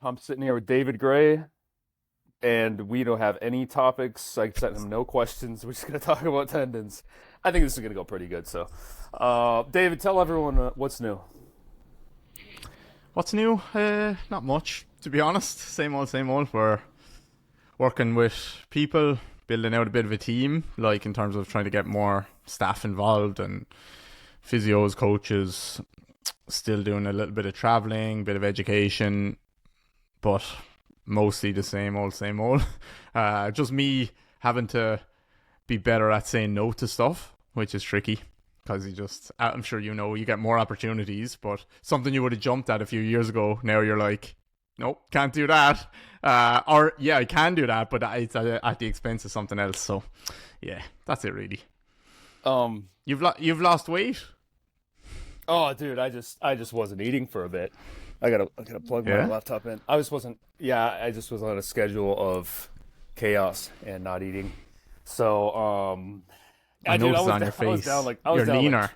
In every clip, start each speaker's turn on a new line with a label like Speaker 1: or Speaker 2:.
Speaker 1: I'm sitting here with David Gray, and we don't have any topics. I sent him no questions. We're just going to talk about tendons. I think this is going to go pretty good. So, David, tell everyone what's new.
Speaker 2: What's new? Not much, to be honest. Same old, same old. We're working with people, building out a bit of a team, like in terms of trying to get more staff involved and physios, coaches. Still doing a little bit of traveling, bit of education, but mostly the same old, same old. Just me having to be better at saying no to stuff, which is tricky. Because I'm sure you know, you get more opportunities, but something you would have jumped at a few years ago, now you're like, nope, can't do that. Or, yeah, I can do that, but it's at the expense of something else. So, yeah, that's it really.
Speaker 1: Um,
Speaker 2: You've lost weight?
Speaker 1: oh, dude, I just wasn't eating for a bit. I gotta plug my
Speaker 2: Yeah?
Speaker 1: laptop in. I just wasn't. Yeah, I just was on a schedule of chaos and not eating. So,
Speaker 2: I
Speaker 1: dude,
Speaker 2: noticed on your
Speaker 1: I was down
Speaker 2: face.
Speaker 1: like I was
Speaker 2: You're
Speaker 1: down like
Speaker 2: leaner.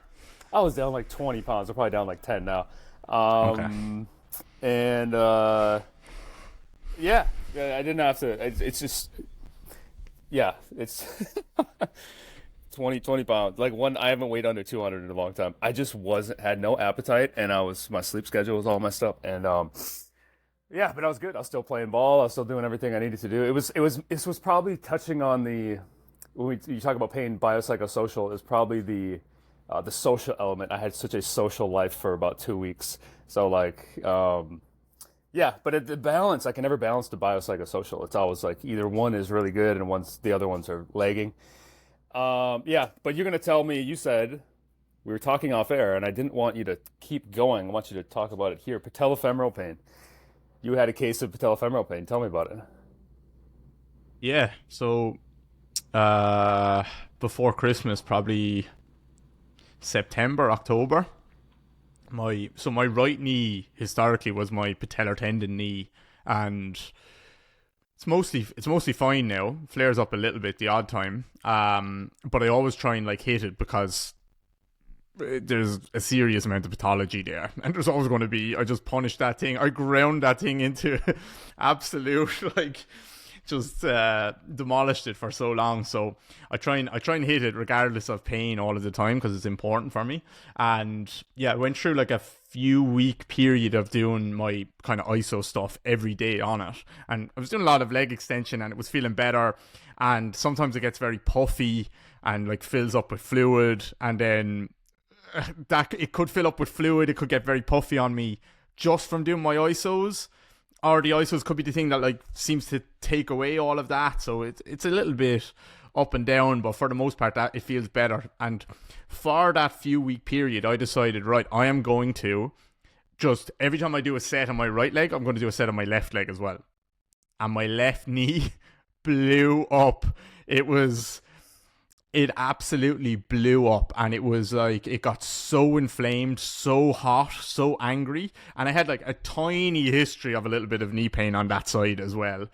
Speaker 1: I was down like 20 pounds. I'm probably down like 10 now.
Speaker 2: Okay.
Speaker 1: And yeah, I didn't have to. It's just yeah, it's 20 pounds. Like one, I haven't weighed under 200 in a long time. I just wasn't had no appetite, and my sleep schedule was all messed up. And yeah, but I was good. I was still playing ball. I was still doing everything I needed to do. This was probably touching on the when you talk about pain, biopsychosocial is probably the social element. I had such a social life for about 2 weeks, so like yeah. But at the balance, I can never balance the biopsychosocial. It's always like either one is really good and the other ones are lagging. Yeah, but you're gonna tell me. You said we were talking off air, and I didn't want you to keep going. I want you to talk about it here. Patellofemoral pain. You had a case of patellofemoral pain. Tell me about it.
Speaker 2: Yeah, so uh, before Christmas, probably September, October. My right knee historically was my patellar tendon knee, and it's mostly fine now. Flares up a little bit the odd time, but I always try and like hit it because there's a serious amount of pathology there, and there's always going to be. I just punished that thing. I ground that thing into absolute like just demolished it for so long. So I try and hit it regardless of pain all of the time because it's important for me. And yeah, I went through like a few week period of doing my kind of ISO stuff every day on it, and I was doing a lot of leg extension, and it was feeling better. And sometimes it gets very puffy and like fills up with fluid, and then that it could fill up with fluid. It could get very puffy on me just from doing my ISOs, or the ISOs could be the thing that like seems to take away all of that. So it's a little bit up and down, but for the most part, that it feels better. And for that few week period, I decided, right, I am going to just every time I do a set on my right leg, I'm going to do a set on my left leg as well. And my left knee blew up. It absolutely blew up, and it was like it got so inflamed, so hot, so angry, and I had like a tiny history of a little bit of knee pain on that side as well.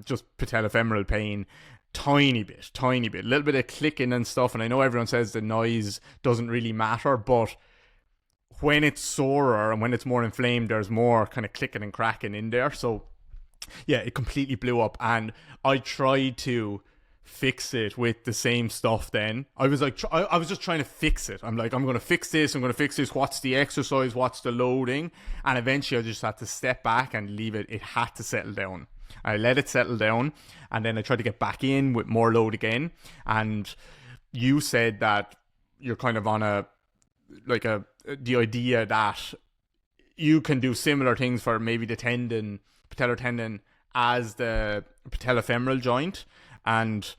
Speaker 2: Just patellofemoral pain, tiny bit, a little bit of clicking and stuff. And I know everyone says the noise doesn't really matter, but when it's sorer and when it's more inflamed, there's more kind of clicking and cracking in there. So yeah, it completely blew up, and I tried to fix it with the same stuff. Then I was like, I was just trying to fix it. I'm like, I'm going to fix this. What's the exercise? What's the loading? And eventually I just had to step back and leave it. It had to settle down. I let it settle down, and then I tried to get back in with more load again. And you said that you're kind of on the idea that you can do similar things for maybe the patellar tendon as the patellofemoral joint. And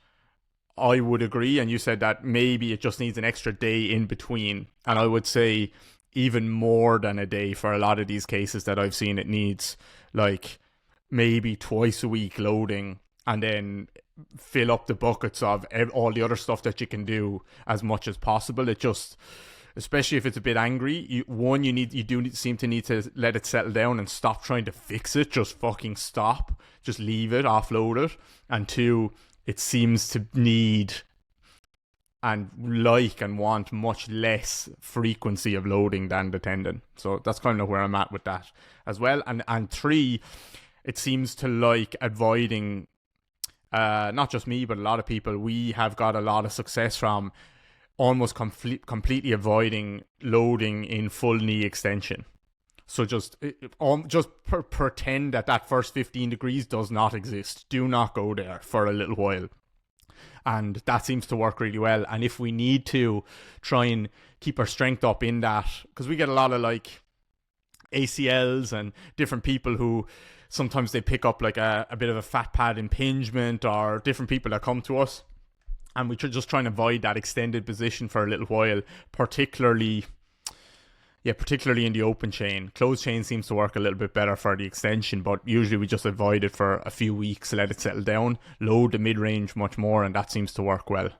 Speaker 2: I would agree, and you said that maybe it just needs an extra day in between. And I would say even more than a day for a lot of these cases that I've seen. It needs like maybe twice a week loading, and then fill up the buckets of all the other stuff that you can do as much as possible. It just, especially if it's a bit angry, you seem to need to let it settle down and stop trying to fix it. Just fucking stop. Just leave it, offload it. And two, it seems to need and like and want much less frequency of loading than the tendon. So that's kind of where I'm at with that as well. And three, it seems to like avoiding, not just me, but a lot of people, we have got a lot of success from almost completely avoiding loading in full knee extension. So just pretend that first 15 degrees does not exist. Do not go there for a little while. And that seems to work really well. And if we need to try and keep our strength up in that, because we get a lot of like ACLs and different people who sometimes they pick up like a bit of a fat pad impingement, or different people that come to us, and we just try and avoid that extended position for a little while, particularly in the open chain. Closed chain seems to work a little bit better for the extension, but usually we just avoid it for a few weeks, let it settle down, load the mid-range much more, and that seems to work well.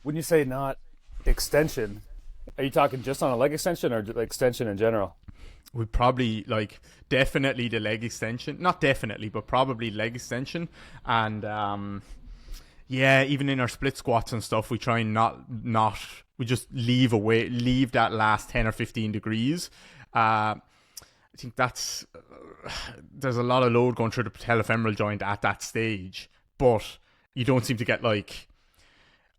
Speaker 1: When you say not extension, are you talking just on a leg extension or extension in general?
Speaker 2: We probably definitely the leg extension, not definitely, but probably leg extension. And even in our split squats and stuff, we try and we just leave that last 10 or 15 degrees. I think there's a lot of load going through the patellofemoral joint at that stage, but you don't seem to get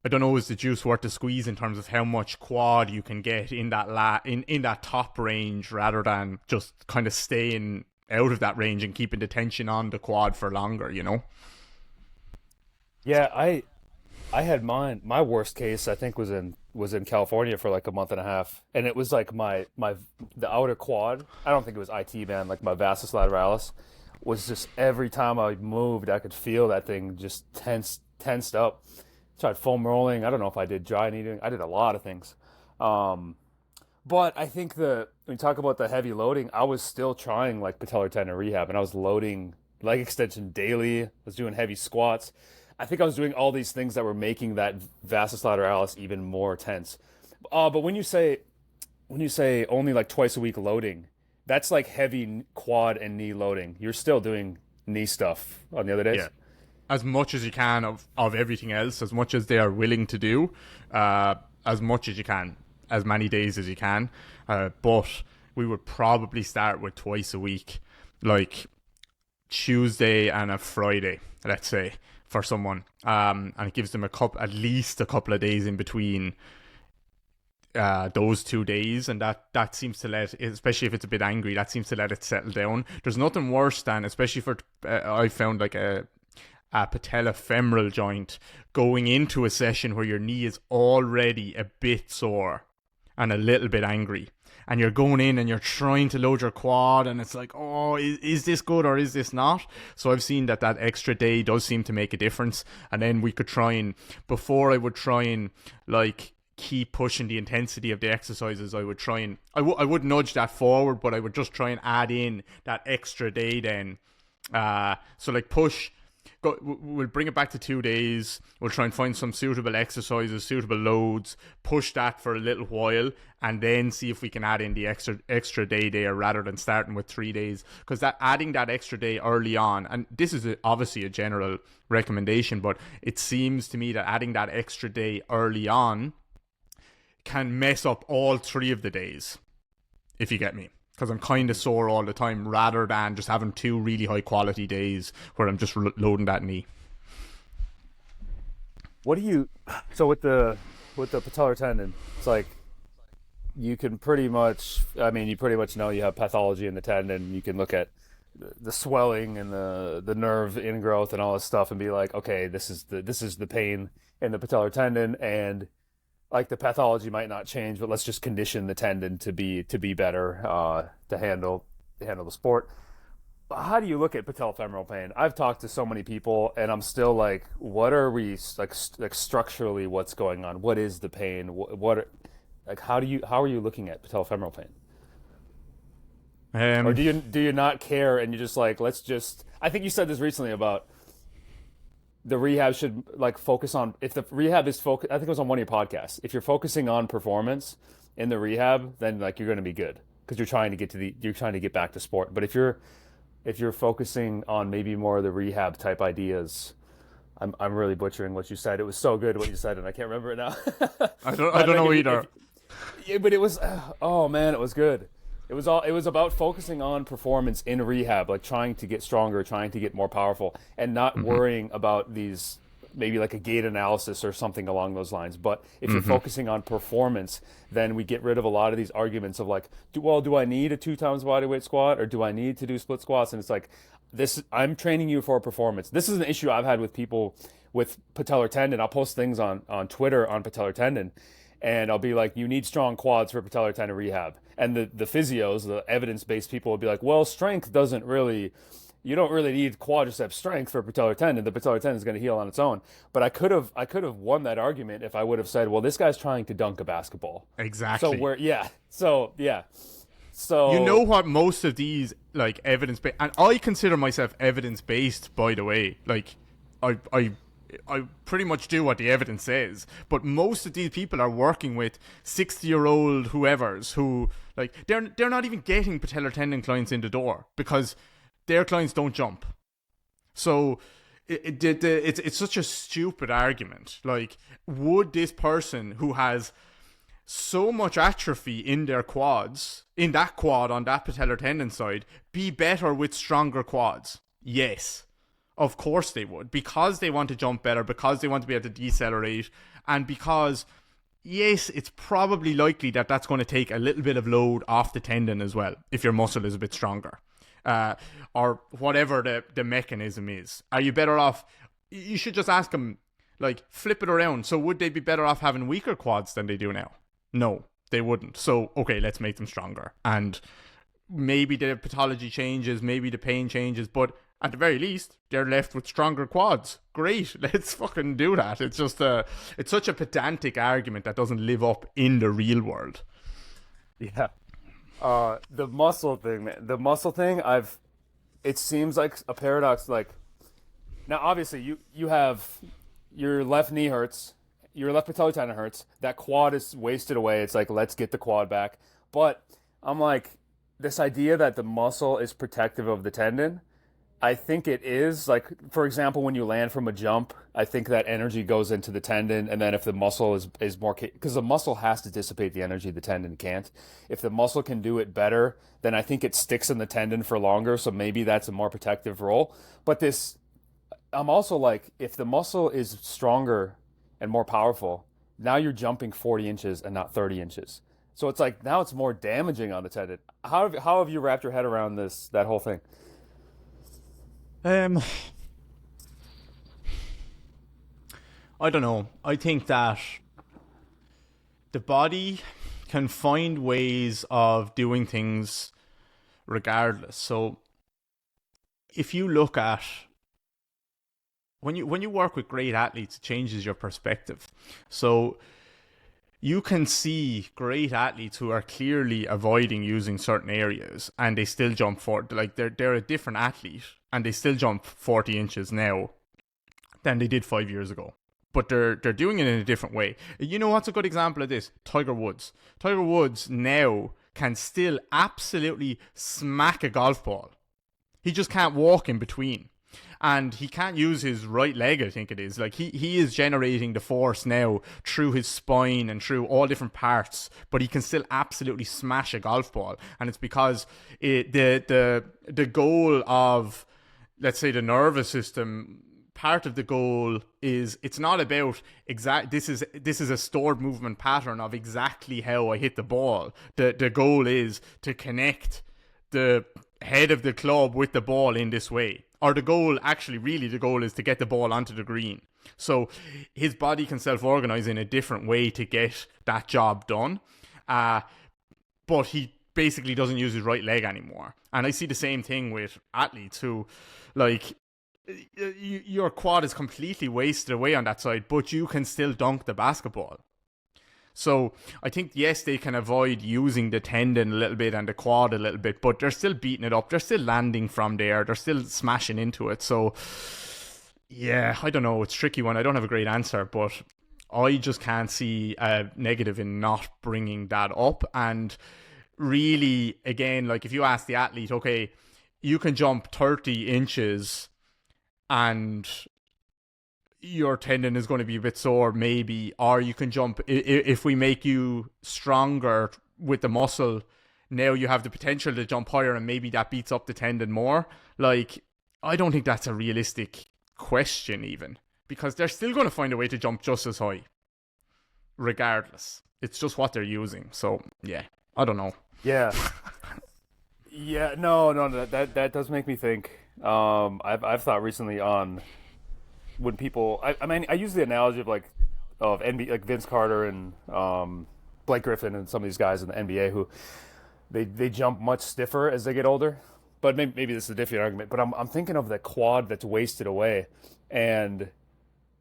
Speaker 2: I don't know, is the juice worth the squeeze in terms of how much quad you can get in that in that top range, rather than just kind of staying out of that range and keeping the tension on the quad for longer, you know?
Speaker 1: Yeah, I had my worst case I think was in California for like a month and a half, and it was like the outer quad. I don't think it was IT band, like my vastus lateralis was just, every time I moved I could feel that thing just tensed up. Tried foam rolling. I don't know if I did dry kneading. I did a lot of things. But I think when you talk about the heavy loading, I was still trying like patellar tendon rehab, and I was loading leg extension daily. I was doing heavy squats. I think I was doing all these things that were making that vastus lateralis even more tense. But when you say only like twice a week loading, that's like heavy quad and knee loading. You're still doing knee stuff on the other days?
Speaker 2: Yeah. As much as you can of everything else, as much as they are willing to do, as much as you can, as many days as you can. But we would probably start with twice a week, like Tuesday and a Friday, let's say, for someone. And it gives them at least a couple of days in between those 2 days, and that seems to especially if it's a bit angry, that seems to let it settle down. There's nothing worse than, especially for I found like a patellofemoral joint, going into a session where your knee is already a bit sore and a little bit angry, and you're going in and you're trying to load your quad, and it's like, oh, is this good or is this not? So I've seen that extra day does seem to make a difference. And then we could before I would try and like keep pushing the intensity of the exercises, I would nudge that forward, but I would just try and add in that extra day then. So like we'll bring it back to 2 days. We'll try and find some suitable exercises, suitable loads, push that for a little while, and then see if we can add in the extra day there, rather than starting with 3 days. Because adding that extra day early on, and this is obviously a general recommendation, but it seems to me that adding that extra day early on can mess up all 3 of the days, if you get me. Because I'm kind of sore all the time, rather than just having 2 really high quality days where I'm just loading that knee.
Speaker 1: So with the patellar tendon, it's like you pretty much know you have pathology in the tendon. You can look at the swelling and the nerve ingrowth and all this stuff and be like, okay, this is the pain in the patellar tendon, and like the pathology might not change, but let's just condition the tendon to be better to handle the sport. How do you look at patellofemoral pain? I've talked to so many people, and I'm still like, what are we like structurally? What's going on? What is the pain? How are you looking at patellofemoral pain? Or do you not care and you just like, let's just? I think you said this recently about the rehab should like focus on, if the rehab is I think it was on one of your podcasts. If you're focusing on performance in the rehab, then like you're going to be good because you're trying to get back to sport. But if you're focusing on maybe more of the rehab type ideas, I'm really butchering what you said. It was so good what you said, and I can't remember it now.
Speaker 2: I
Speaker 1: But
Speaker 2: don't
Speaker 1: like
Speaker 2: know
Speaker 1: if
Speaker 2: either.
Speaker 1: yeah, but it was oh man, it was good. It was about focusing on performance in rehab, like trying to get stronger, trying to get more powerful, and not
Speaker 2: Mm-hmm.
Speaker 1: worrying about these maybe like a gait analysis or something along those lines. But if you're
Speaker 2: Mm-hmm.
Speaker 1: focusing on performance, then we get rid of a lot of these arguments of like, do I need a 2 times body weight squat or do I need to do split squats? And it's like this I'm training you for performance. This is an issue I've had with people with patellar tendon. I'll post things on Twitter on patellar tendon, and I'll be like, you need strong quads for patellar tendon rehab. And the physios, the evidence based people will be like, well, strength doesn't really, you don't really need quadricep strength for patellar tendon. The patellar tendon is going to heal on its own. But I could have won that argument if I would have said, well, this guy's trying to dunk a basketball. So
Speaker 2: Exactly.
Speaker 1: we're yeah. So yeah.
Speaker 2: You know
Speaker 1: So
Speaker 2: what? Most of these like evidence based, and I consider myself evidence based. By the way, like I I I pretty much do what the evidence says. But most of these people are working with 60-year-old whoever's who like they're not even getting patellar tendon clients in the door because their clients don't jump. So it's such a stupid argument. Like, would this person who has so much atrophy in their quads, in that quad on that patellar tendon side, be better with stronger quads? Yes. Of course they would. Because they want to jump better, because they want to be able to decelerate, and because, yes, it's probably likely that that's going to take a little bit of load off the tendon as well, if your muscle is a bit stronger. Or whatever the mechanism is. Are you better off? You should just ask them, like, flip it around. So would they be better off having weaker quads than they do now? No, they wouldn't. So, okay, let's make them stronger. And maybe the pathology changes, maybe the pain changes, but at the very least, they're left with stronger quads. Great, let's fucking do that. It's just it's such a pedantic argument that doesn't live up in the real world.
Speaker 1: yeah. The muscle thing, man. The muscle thing, it seems like a paradox. Like, now, obviously, you have your left knee hurts, your left patellar tendon hurts. That quad is wasted away. It's like, let's get the quad back. But I'm like, this idea that the muscle is protective of the tendon, I think it is. Like, for example, when you land from a jump, I think that energy goes into the tendon, and then if the muscle is more, because the muscle has to dissipate the energy, the tendon can't. If the muscle can do it better, then I think it sticks in the tendon for longer, so maybe that's a more protective role. But I'm also like, if the muscle is stronger and more powerful, now you're jumping 40 inches and not 30 inches. So it's like, now it's more damaging on the tendon. How have you wrapped your head around that whole thing?
Speaker 2: Um, I don't know. I think that the body can find ways of doing things regardless. So if you look at when you work with great athletes, it changes your perspective. So you can see great athletes who are clearly avoiding using certain areas and they still jump forward. Like they're a different athlete and they still jump 40 inches now than they did 5 years ago. But they're doing it in a different way. You know what's a good example of this? Tiger Woods. Tiger Woods now can still absolutely smack a golf ball. He just can't walk in between. And he can't use his right leg, I think it is. Like he is generating the force now through his spine and through all different parts, but he can still absolutely smash a golf ball. And it's because the goal of, let's say, the nervous system, part of the goal is, it's not about this is a stored movement pattern of exactly how I hit the ball. The goal is to connect the head of the club with the ball in this way. Or the goal is to get the ball onto the green. So his body can self-organize in a different way to get that job done. But he basically doesn't use his right leg anymore. And I see the same thing with athletes who, like, your quad is completely wasted away on that side, but you can still dunk the basketball. So I think, yes, they can avoid using the tendon a little bit and the quad a little bit, but they're still beating it up. They're still landing from there. They're still smashing into it. So, yeah, I don't know. It's a tricky one. I don't have a great answer, but I just can't see a negative in not bringing that up. And really, again, like if you ask the athlete, okay, you can jump 30 inches and your tendon is going to be a bit sore, maybe, or you can jump. If we make you stronger with the muscle, now you have the potential to jump higher, and maybe that beats up the tendon more. Like, I don't think that's a realistic question, even, because they're still going to find a way to jump just as high, regardless. It's just what they're using. So, yeah, I don't know.
Speaker 1: Yeah. Yeah, no, that does make me think. I've thought recently on when people. I mean, I use the analogy of NBA, like Vince Carter and Blake Griffin and some of these guys in the NBA who they jump much stiffer as they get older. But maybe this is a different argument. But I'm thinking of the quad that's wasted away, and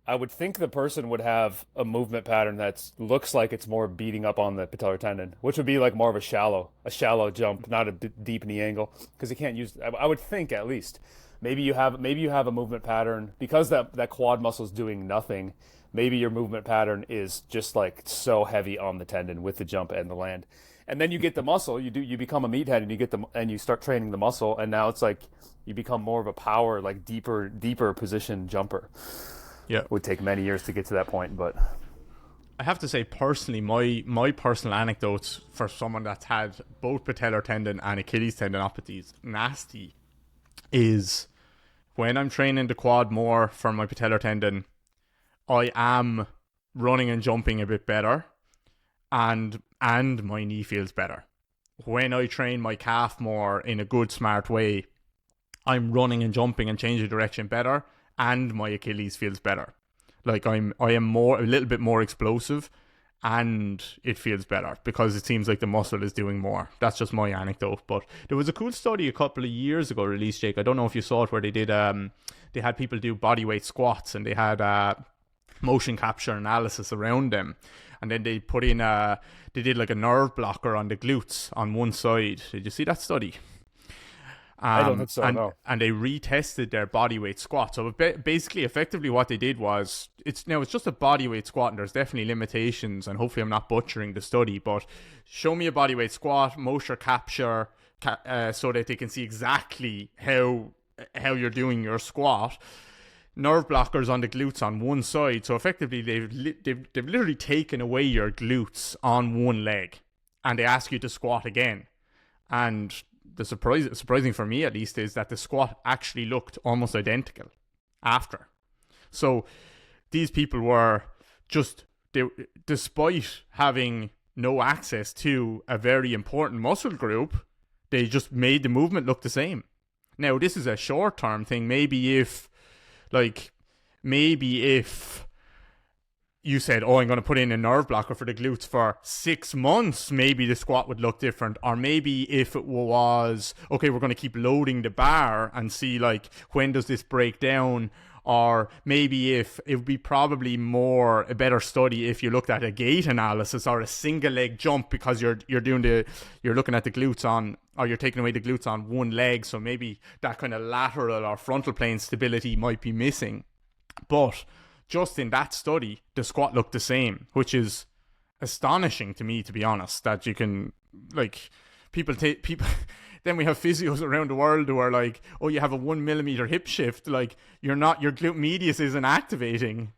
Speaker 1: I would think the person would have a movement pattern that looks like it's more beating up on the patellar tendon, which would be like more of a shallow jump, not a deep knee angle, because you can't use. I would think at least maybe you have a movement pattern because that quad muscle is doing nothing. Maybe your movement pattern is just like so heavy on the tendon with the jump and the land, and then you get the muscle. You become a meathead and you start training the muscle, and now it's like you become more of a power, like deeper position jumper.
Speaker 2: Yeah.
Speaker 1: It would take many years to get to that point, but
Speaker 2: I have to say, personally, my personal anecdotes for someone that's had both patellar tendon and Achilles tendinopathies nasty is when I'm training the quad more for my patellar tendon, I am running and jumping a bit better, and my knee feels better. When I train my calf more in a good, smart way, I'm running and jumping and changing direction better, and my Achilles feels better. Like I am a little bit more explosive, and it feels better because it seems like the muscle is doing more. That's just my anecdote. But there was a cool study a couple of years ago released, Jake. I don't know if you saw it, where they did they had people do bodyweight squats, and they had motion capture analysis around them, and then they put in they did like a nerve blocker on the glutes on one side. Did you see that study?
Speaker 1: I don't think so, no.
Speaker 2: And they retested their bodyweight squat. So basically, effectively, what they did was, it's just a bodyweight squat, and there's definitely limitations, and hopefully I'm not butchering the study, but show me a bodyweight squat, motion capture, so that they can see exactly how you're doing your squat. Nerve blockers on the glutes on one side. So effectively, they've literally taken away your glutes on one leg, and they ask you to squat again. And the surprising for me, at least, is that the squat actually looked almost identical after. So these people were despite having no access to a very important muscle group, they just made the movement look the same. Now, this is a short-term thing. Maybe if you said, I'm going to put in a nerve blocker for the glutes for 6 months, maybe the squat would look different. Or maybe if it was, okay, we're going to keep loading the bar and see, like, when does this break down? Or maybe if it would be probably a better study if you looked at a gait analysis or a single leg jump, because you're looking at the glutes on, or you're taking away the glutes on one leg. So maybe that kind of lateral or frontal plane stability might be missing. But just in that study, the squat looked the same, which is astonishing to me, to be honest, that you can, like, people. Then we have physios around the world who are like, you have a 1 millimeter hip shift, like, your glute medius isn't activating.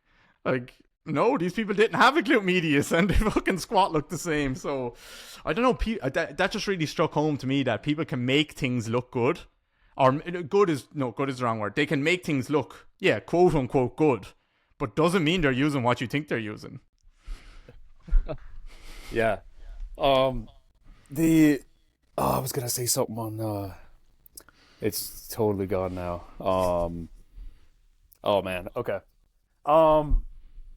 Speaker 2: Like, no, these people didn't have a glute medius, and the fucking squat looked the same. So I don't know, that just really struck home to me, that people can make things look good. Or good is the wrong word. They can make things look, quote unquote, good, but doesn't mean they're using what you think they're using.
Speaker 1: Yeah. I was gonna say something on. It's totally gone now. Oh man. Okay.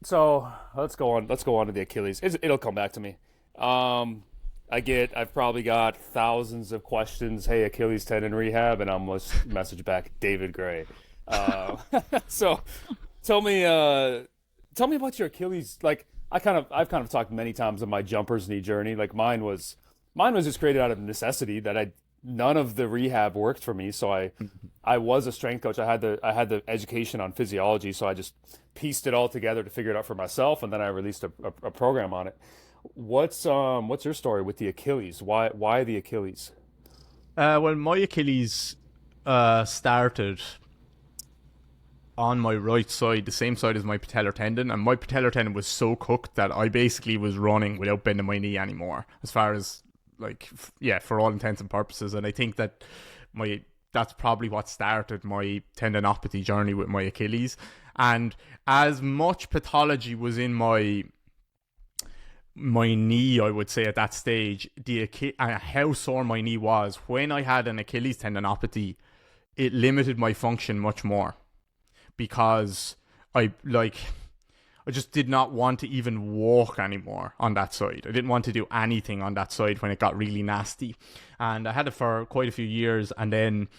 Speaker 1: So let's go on. Let's go on to the Achilles. It'll come back to me. I've probably got thousands of questions. Hey, Achilles tendon rehab, and I'm just message back, David Gray. So tell me about your Achilles. Like, I've kind of talked many times of my jumper's knee journey. Like, mine was just created out of necessity, that none of the rehab worked for me. So I was a strength coach. I had the education on physiology. So I just pieced it all together to figure it out for myself. And then I released a program on it. What's your story with the Achilles? Why the Achilles?
Speaker 2: Well, my Achilles started on my right side, the same side as my patellar tendon, and my patellar tendon was so cooked that I basically was running without bending my knee anymore, as far as like for all intents and purposes. And I think that that's probably what started my tendinopathy journey with my Achilles. And as much pathology was in my knee, I would say at that stage, how sore my knee was when I had an Achilles tendinopathy, it limited my function much more, because I just did not want to even walk anymore on that side. I didn't want to do anything on that side when it got really nasty. And I had it for quite a few years, and then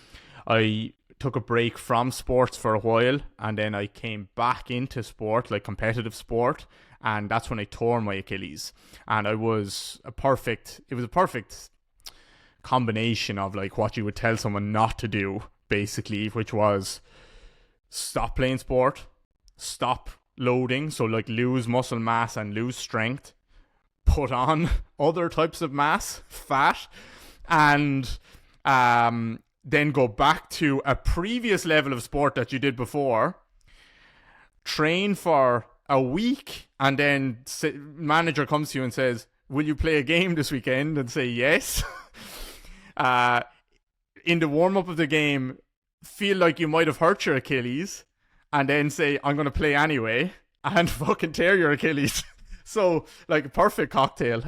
Speaker 2: I took a break from sports for a while, and then I came back into sport, like competitive sport, and that's when I tore my Achilles. And it was a perfect combination of like what you would tell someone not to do, basically, which was stop playing sport, stop loading, so like lose muscle mass and lose strength, put on other types of mass, fat, and then go back to a previous level of sport that you did before, train for a week, and then manager comes to you and says, will you play a game this weekend? And say yes. In the warm-up of the game, feel like you might have hurt your Achilles, and then say, I'm going to play anyway, and fucking tear your Achilles. So, like, a perfect cocktail.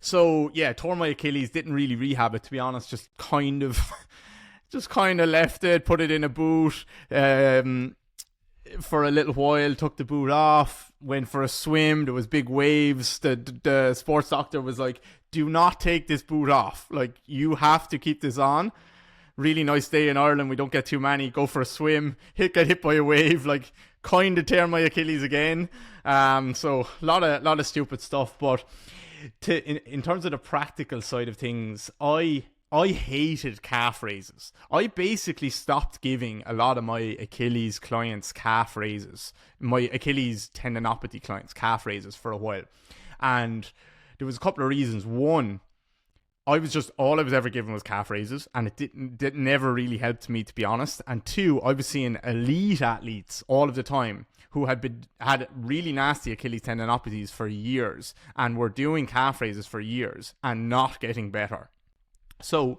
Speaker 2: So, yeah, tore my Achilles, didn't really rehab it, to be honest, just kind of left it, put it in a boot, for a little while, took the boot off, went for a swim, there was big waves, the sports doctor was like, do not take this boot off, like, you have to keep this on. Really nice day in Ireland, we don't get too many, go for a swim, get hit by a wave, like, kind of tear my Achilles again. So, a lot of stupid stuff, but in terms of the practical side of things, I hated calf raises. I basically stopped giving a lot of my Achilles clients calf raises, my Achilles tendinopathy clients calf raises for a while. And there was a couple of reasons. One, all I was ever given was calf raises, and it never really helped me, to be honest. And two, I was seeing elite athletes all of the time who had really nasty Achilles tendinopathies for years and were doing calf raises for years and not getting better. So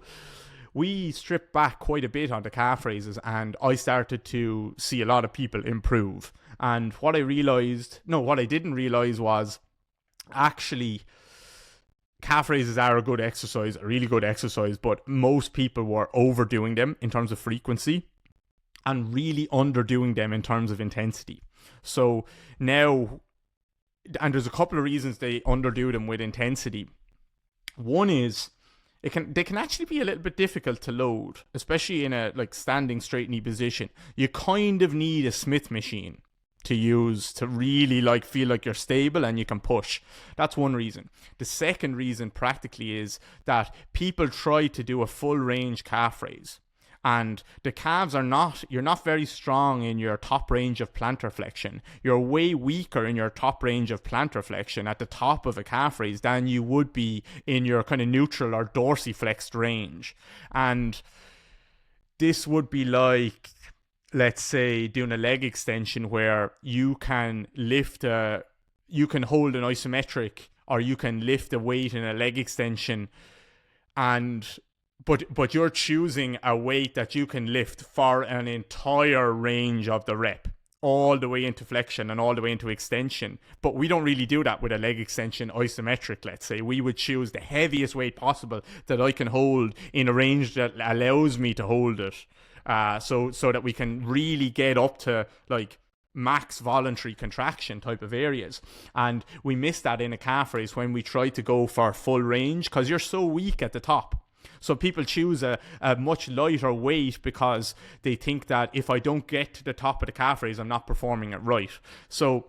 Speaker 2: we stripped back quite a bit on the calf raises, and I started to see a lot of people improve. And what I didn't realize was actually calf raises are a good exercise, a really good exercise, but most people were overdoing them in terms of frequency and really underdoing them in terms of intensity. So now, and there's a couple of reasons they underdo them with intensity. One is they can actually be a little bit difficult to load, especially in a like standing straight knee position. You kind of need a Smith machine to use to really like feel like you're stable and you can push. That's one reason. The second reason practically is that people try to do a full range calf raise, and the calves you're not very strong in your top range of plantar flexion. You're way weaker in your top range of plantar flexion at the top of a calf raise than you would be in your kind of neutral or dorsiflexed range. And this would be like, let's say, doing a leg extension where you can you can hold an isometric, or you can lift a weight in a leg extension, but you're choosing a weight that you can lift for an entire range of the rep, all the way into flexion and all the way into extension. But we don't really do that with a leg extension isometric, let's say. We would choose the heaviest weight possible that I can hold in a range that allows me to hold it. So that we can really get up to like max voluntary contraction type of areas. And we miss that in a calf raise when we try to go for full range, because you're so weak at the top. So people choose a much lighter weight because they think that if I don't get to the top of the calf raise, I'm not performing it right. So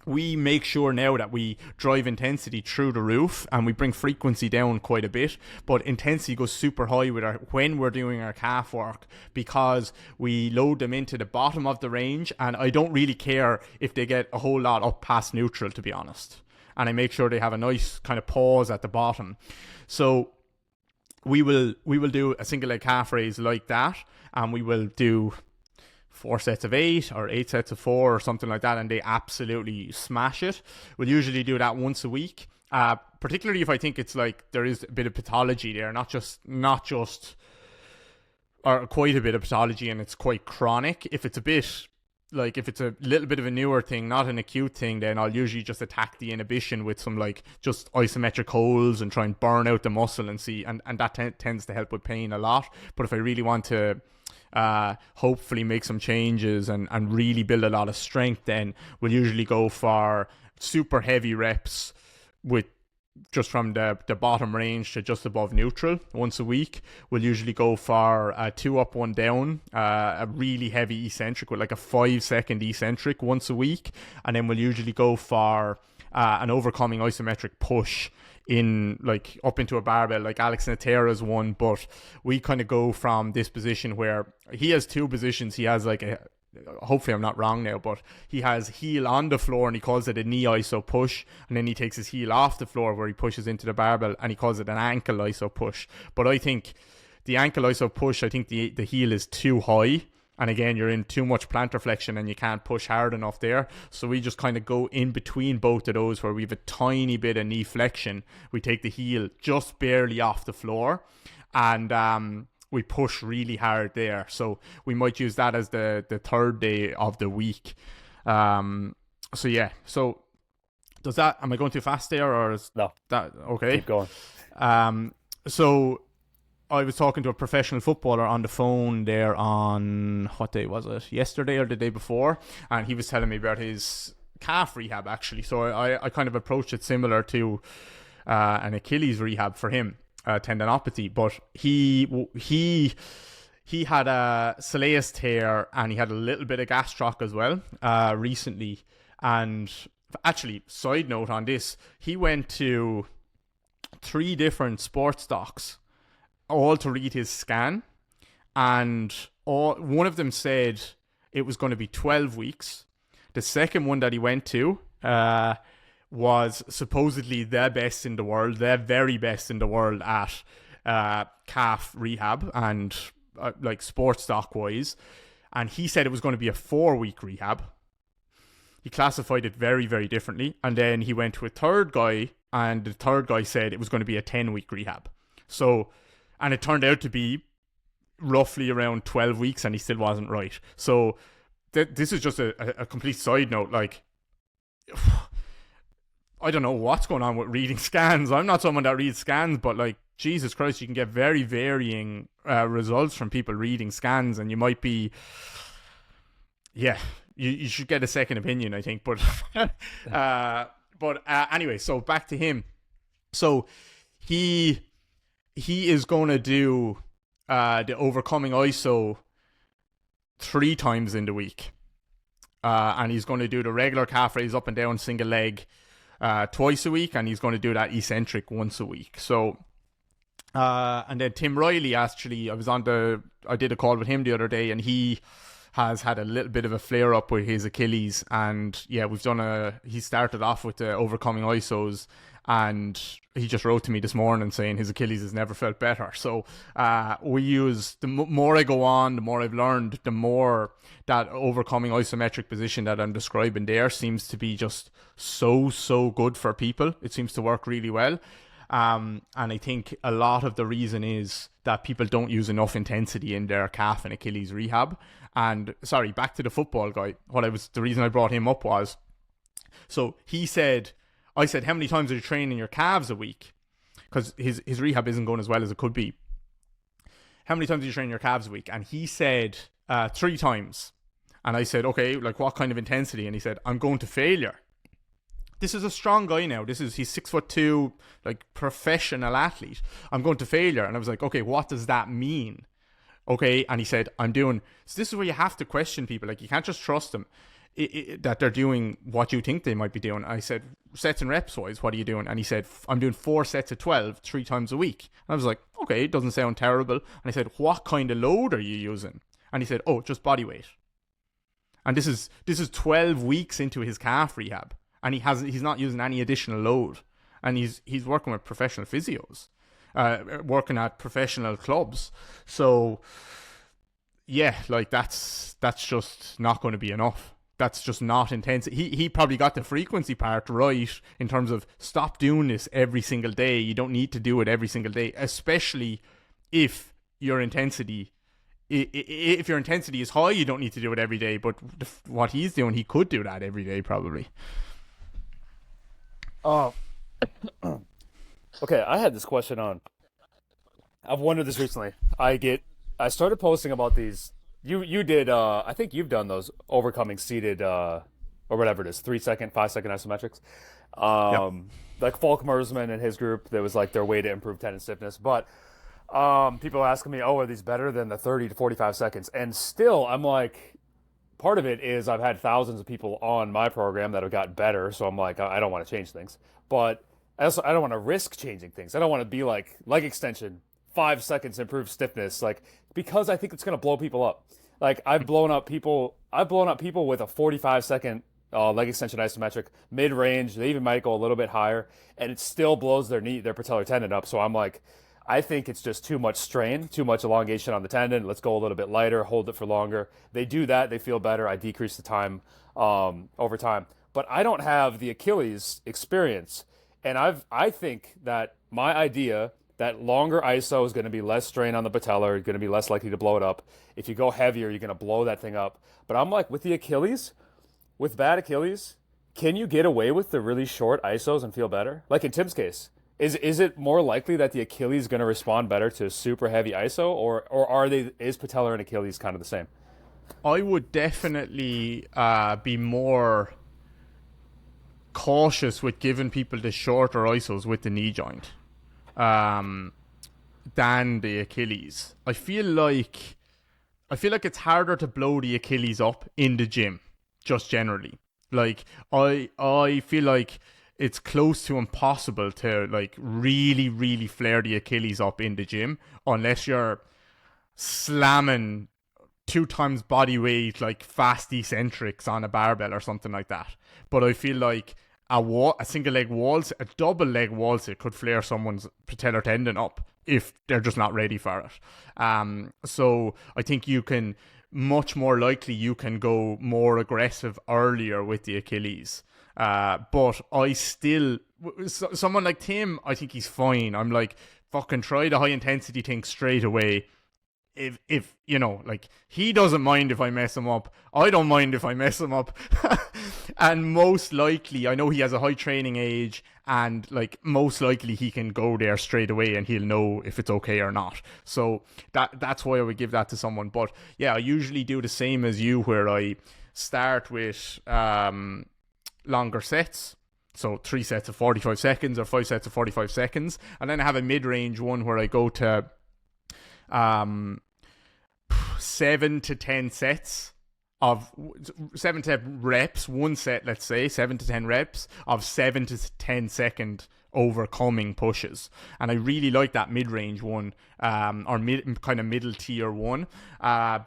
Speaker 2: we make sure now that we drive intensity through the roof and we bring frequency down quite a bit, but intensity goes super high when we're doing our calf work, because we load them into the bottom of the range, and I don't really care if they get a whole lot up past neutral, to be honest. And I make sure they have a nice kind of pause at the bottom. So we will do a single leg calf raise like that, and we will do 4 sets of 8 or 8 sets of 4 or something like that, and they absolutely smash it. We'll usually do that once a week, particularly if I think it's like there is a bit of pathology there, not just or quite a bit of pathology, and it's quite chronic. If it's a little bit of a newer thing, not an acute thing, then I'll usually just attack the inhibition with some like just isometric holds and try and burn out the muscle and see, and that tends to help with pain a lot. But if I really want to hopefully make some changes and really build a lot of strength, then we'll usually go for super heavy reps with just from the bottom range to just above neutral once a week. We'll usually go for a 2 up, 1 down, a really heavy eccentric with like a 5-second eccentric once a week. And then we'll usually go for an overcoming isometric push in like up into a barbell, like Alex Natera's one. But we kind of go from this position where he has 2 positions. He has like hopefully I'm not wrong now, but he has heel on the floor and he calls it a knee iso push, and then he takes his heel off the floor where he pushes into the barbell and he calls it an ankle iso push. But I think the ankle iso push, I think the heel is too high, and again you're in too much plantar flexion and you can't push hard enough there. So we just kind of go in between both of those where we have a tiny bit of knee flexion. We take the heel just barely off the floor and we push really hard there. So we might use that as the third day of the week. So yeah. So does that, am I going too fast there, or is
Speaker 1: No.
Speaker 2: that okay?
Speaker 1: Keep going.
Speaker 2: So I was talking to a professional footballer on the phone there on, what day was it? Yesterday or the day before, and he was telling me about his calf rehab actually. So I kind of approached it similar to an Achilles rehab for him. Tendinopathy, but he had a soleus tear and he had a little bit of gastroc as well recently. And actually, side note on this, he went to 3 different sports docs all to read his scan, and one of them said it was going to be 12 weeks. The second one that he went to was supposedly the best in the world, the very best in the world at calf rehab and like sports doc wise, and he said it was going to be a 4-week rehab. He classified it very, very differently, and then he went to a third guy, and the third guy said it was going to be a 10-week rehab. So, and it turned out to be roughly around 12 weeks, and he still wasn't right. So this is just a complete side note, like I don't know what's going on with reading scans. I'm not someone that reads scans, but like, Jesus Christ, you can get very varying results from people reading scans, and you might be, yeah, you should get a second opinion, I think. But, anyway, so back to him. So he is going to do the overcoming ISO 3 times in the week, and he's going to do the regular calf raise up and down single leg twice a week, and he's going to do that eccentric once a week. So and then Tim Riley, actually, I did a call with him the other day, and he has had a little bit of a flare up with his Achilles, and yeah, he started off with the overcoming ISOs, and he just wrote to me this morning saying his Achilles has never felt better. So we use, the more I go on, the more I've learned, the more that overcoming isometric position that I'm describing there seems to be just so good for people. It seems to work really well. And I think a lot of the reason is that people don't use enough intensity in their calf and Achilles rehab. And sorry, back to the football guy. The reason I brought him up was, so I said, how many times are you training your calves a week? Because his rehab isn't going as well as it could be. How many times are you training your calves a week? And he said 3 times. And I said, okay, like what kind of intensity? And he said, I'm going to failure. This is a strong guy now. He's 6'2", like professional athlete. I'm going to failure. And I was like, okay, what does that mean? Okay. And he said, so this is where you have to question people. Like, you can't just trust them that they're doing what you think they might be doing. I said, sets and reps wise, what are you doing? And he said, I'm doing 4 sets of 12, 3 times a week. And I was like, okay, it doesn't sound terrible. And I said, what kind of load are you using? And he said, oh, just body weight. And this is 12 weeks into his calf rehab, and he's not using any additional load, and he's working with professional physios, working at professional clubs. So yeah, like that's just not going to be enough. That's just not intense. He probably got the frequency part right in terms of stop doing this every single day. You don't need to do it every single day, especially if your intensity if your intensity is high, you don't need to do it every day. But what he's doing, he could do that every day probably.
Speaker 1: Oh, okay. I had this question on. I've wondered this recently. I started posting about these. You did. I think you've done those overcoming seated or whatever it is, 3 second, 5 second isometrics.
Speaker 2: Yep.
Speaker 1: Like Falk Mersman and his group, that was like their way to improve tendon stiffness. But people are asking me, oh, are these better than the 30 to 45 seconds? And still, I'm like, part of it is I've had thousands of people on my program that have got better, so I'm like, I don't want to change things. But I don't want to risk changing things. I don't want to be like leg extension, 5 seconds improve stiffness, like because I think it's gonna blow people up. Like I've blown up people. I've blown up people with a 45 second leg extension isometric mid range. They even might go a little bit higher, and it still blows their patellar tendon up. So I'm like, I think it's just too much strain, too much elongation on the tendon. Let's go a little bit lighter, hold it for longer. They do that, they feel better. I decrease the time over time. But I don't have the Achilles experience. And I think that my idea that longer ISO is going to be less strain on the patellar, going to be less likely to blow it up. If you go heavier, you're going to blow that thing up. But I'm like, with the Achilles, with bad Achilles, can you get away with the really short ISOs and feel better? Like in Tim's case, is it more likely that the Achilles is going to respond better to super heavy ISO, or is patellar and Achilles kind of the same?
Speaker 2: I would definitely be more cautious with giving people the shorter isos with the knee joint um, than the Achilles. I feel like it's harder to blow the Achilles up in the gym, just generally. Like I feel like it's close to impossible to like really, really flare the Achilles up in the gym unless you're slamming 2 times body weight like fast eccentrics on a barbell or something like that. But I feel like a single leg wall, a double leg wall sit could flare someone's patellar tendon up if they're just not ready for it. So I think much more likely you can go more aggressive earlier with the Achilles. But someone like Tim, I think he's fine. I'm like, fucking try the high intensity thing straight away. If like he doesn't mind if I mess him up, I don't mind if I mess him up. And most likely, I know he has a high training age, and like most likely he can go there straight away and he'll know if it's okay or not. So that's why I would give that to someone. But yeah, I usually do the same as you, where I start with longer sets. So 3 sets of 45 seconds or 5 sets of 45 seconds. And then I have a mid-range one where I go to 7 to 10 sets of 7 to 10 reps, one set, let's say 7 to 10 reps of 7 to 10 second overcoming pushes. And I really like that mid-range one, or kind of middle tier one,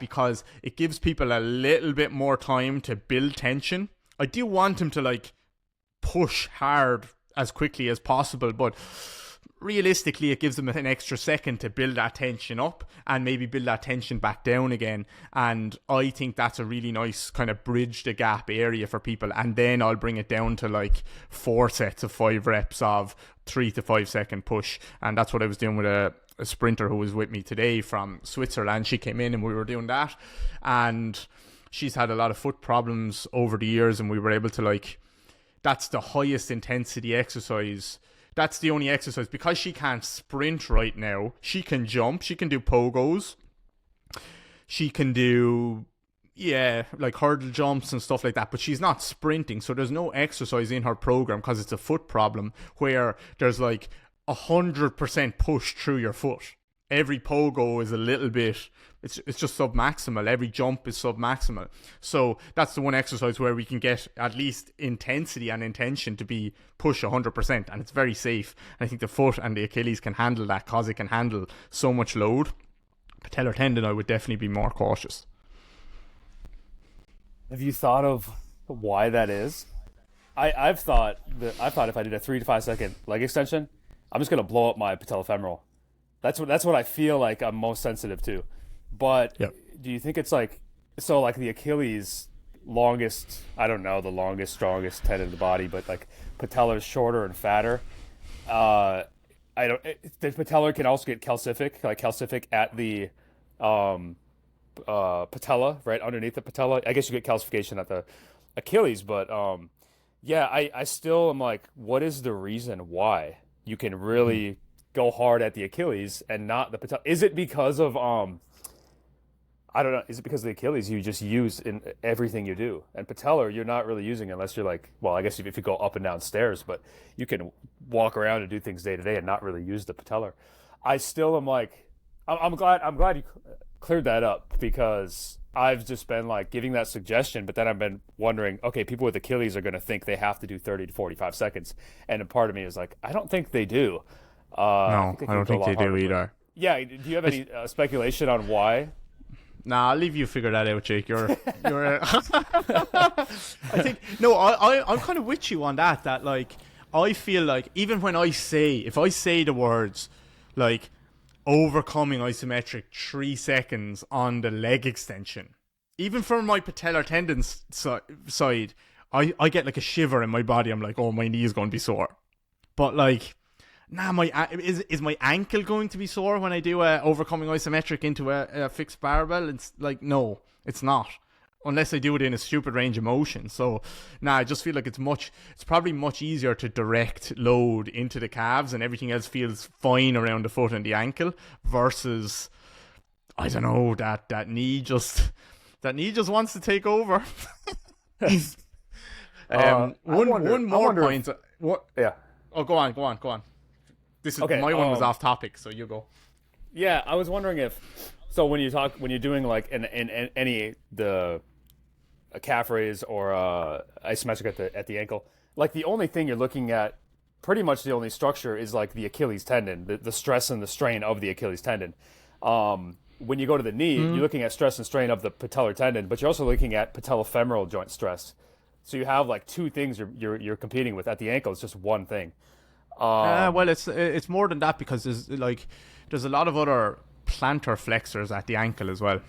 Speaker 2: because it gives people a little bit more time to build tension. I do want them to like push hard as quickly as possible, but realistically it gives them an extra second to build that tension up and maybe build that tension back down again. And I think that's a really nice kind of bridge the gap area for people. And then I'll bring it down to like 4 sets of 5 reps of 3 to 5 second push. And that's what I was doing with a sprinter who was with me today from Switzerland. She came in and we were doing that, and she's had a lot of foot problems over the years, and we were able to like, that's the highest intensity exercise. That's the only exercise, because she can't sprint right now. She can jump, she can do pogos, she can do, like hurdle jumps and stuff like that, but she's not sprinting. So there's no exercise in her program, because it's a foot problem, where there's like 100% push through your foot. Every pogo is a little bit, it's just submaximal. Every jump is submaximal. So that's the one exercise where we can get at least intensity and intention to be push 100%, and it's very safe. And I think the foot and the Achilles can handle that, because it can handle so much load. Patellar tendon, I would definitely be more cautious.
Speaker 1: Have you thought of why that is? I've thought if I did a 3 to 5 second leg extension, I'm just gonna blow up my patellofemoral. That's what I feel like I'm most sensitive to. But
Speaker 2: Yep.
Speaker 1: do you think it's like so like the Achilles longest, I don't know the longest, strongest tendon in the body, but like patellar's shorter and fatter. Uh, I don't. The patellar can also get calcific, like calcific at the um patella, right underneath the patella. I guess you get calcification at the Achilles, but yeah, I still am like, what is the reason why you can really go hard at the Achilles and not the patella? Is it because of I don't know. Is it because of the Achilles you just use in everything you do? And patellar, you're not really using unless you're like, well, I guess if you go up and down stairs, but you can walk around and do things day to day and not really use the patellar. I still am like, I'm glad you cleared that up because I've just been like giving that suggestion, but then I've been wondering, okay, people with Achilles are going to think they have to do 30 to 45 seconds. And a part of me is like, I don't think they do.
Speaker 2: No,
Speaker 1: think
Speaker 2: I don't think they do either.
Speaker 1: Yeah. Do you have any speculation on why?
Speaker 2: Nah, I'll leave you figure that out, Jake. You're. I think no. I'm kind of with you on that. That like, I feel like even when if I say the words, like, overcoming isometric 3 seconds on the leg extension, even for my patellar tendon side, I get like a shiver in my body. I'm like, oh, my knee is going to be sore. But like, nah, is my ankle going to be sore when I do a overcoming isometric into a fixed barbell? It's like, no, it's not. Unless I do it in a stupid range of motion. So, nah, I just feel like it's probably much easier to direct load into the calves and everything else feels fine around the foot and the ankle versus, I don't know, that knee just wants to take over. One more point. What?
Speaker 1: Yeah.
Speaker 2: Oh, go on. This is
Speaker 1: okay,
Speaker 2: my one was off topic, so you go.
Speaker 1: Yeah, I was wondering if so when you're doing like in any the a calf raise or isometric at the ankle, like the only thing you're looking at, pretty much the only structure is like the Achilles tendon, the stress and the strain of the Achilles tendon. When you go to the knee, you're looking at stress and strain of the patellar tendon, but you're also looking at patellofemoral joint stress. So you have like two things you're competing with. At the ankle, it's just one thing.
Speaker 2: Well, it's more than that because there's a lot of other plantar flexors at the ankle as well.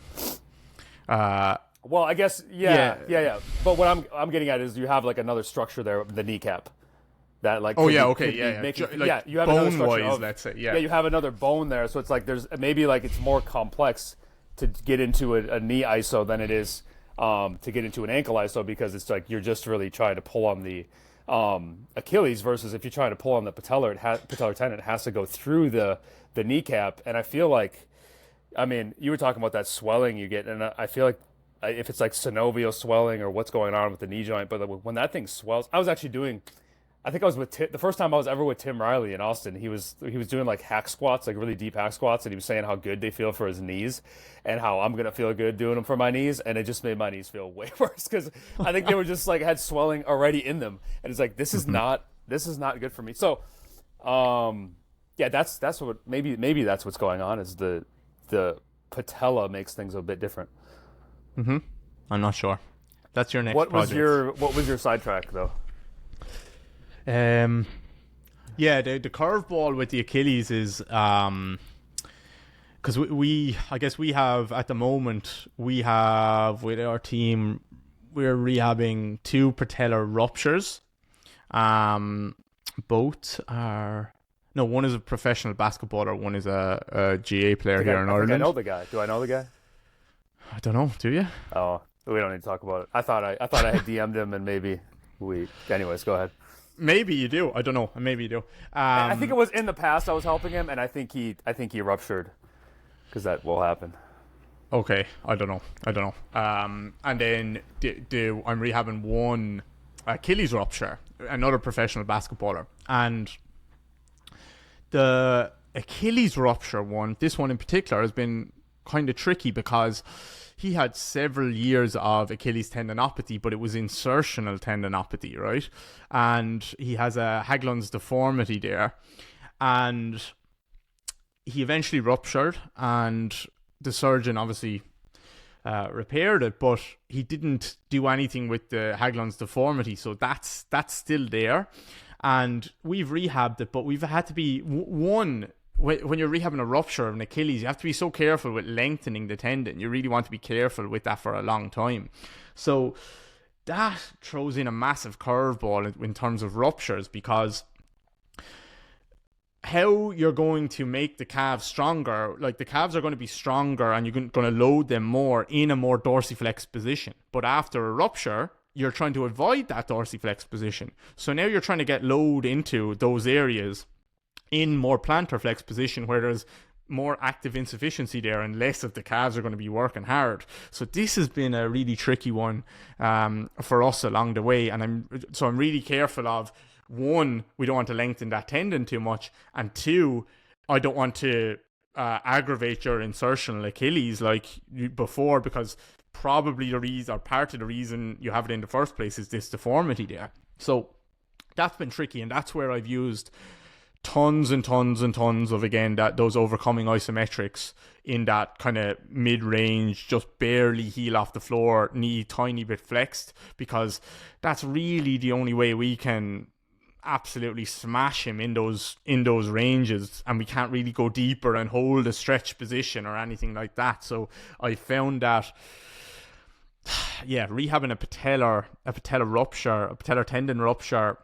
Speaker 1: Well, I guess yeah. But what I'm getting at is you have like another structure there, the kneecap. That like
Speaker 2: you
Speaker 1: have another structure of,
Speaker 2: let's say
Speaker 1: you have another bone there, so it's like there's maybe like it's more complex to get into a knee iso than it is to get into an ankle iso because it's like you're just really trying to pull on the Achilles versus if you're trying to pull on the patellar tendon, it has to go through the kneecap. And I feel like, I mean, you were talking about that swelling you get, and I feel like if it's like synovial swelling or what's going on with the knee joint, but when that thing swells, I was actually doing, I think I was with the first time I was ever with Tim Riley in Austin. He was doing like hack squats, like really deep hack squats, and he was saying how good they feel for his knees and how I'm gonna feel good doing them for my knees, and it just made my knees feel way worse because I think they were just like had swelling already in them, and it's like this is not good for me. So, yeah, that's what maybe that's what's going on is the patella makes things a bit different.
Speaker 2: I'm not sure. That's your next.
Speaker 1: What was your sidetrack though?
Speaker 2: Yeah, the curveball with the Achilles is because I guess we have at the moment with our team we're rehabbing 2 patellar ruptures. Both are one is a professional basketballer, one is a GA player here in Ireland.
Speaker 1: I know the guy. Do I know the guy?
Speaker 2: I don't know. Do you?
Speaker 1: Oh, we don't need to talk about it. I thought I had DM'd him and maybe we. Anyways, go ahead.
Speaker 2: Maybe you do. I don't know. Maybe you do.
Speaker 1: I think it was in the past I was helping him, and I think he ruptured because that will happen.
Speaker 2: Okay, I don't know. And then I'm rehabbing one Achilles rupture, another professional basketballer, and the Achilles rupture one. This one in particular has been kind of tricky because he had several years of Achilles tendinopathy, but it was insertional tendinopathy, right? And he has a Haglund's deformity there. And he eventually ruptured, and the surgeon obviously repaired it, but he didn't do anything with the Haglund's deformity, so that's still there. And we've rehabbed it, but we've had to be... One, when you're rehabbing a rupture of an Achilles, you have to be so careful with lengthening the tendon. You really want to be careful with that for a long time. So that throws in a massive curveball in terms of ruptures, because how you're going to make the calves stronger, like the calves are going to be stronger and you're going to load them more in a more dorsiflex position. But after a rupture, you're trying to avoid that dorsiflex position. So now you're trying to get load into those areas in more plantar flex position, where there's more active insufficiency there and less of the calves are going to be working hard. So this has been a really tricky one for us along the way. And I'm really careful of, one, we don't want to lengthen that tendon too much, and two, I don't want to aggravate your insertional Achilles like before, because probably the reason, or part of the reason you have it in the first place, is this deformity there. So that's been tricky, and that's where I've used tons and tons and tons of, again, those overcoming isometrics in that kind of mid-range, just barely heel off the floor, knee tiny bit flexed, because that's really the only way we can absolutely smash him in those ranges, and we can't really go deeper and hold a stretch position or anything like that. So I found that rehabbing a patellar rupture, a patellar tendon rupture,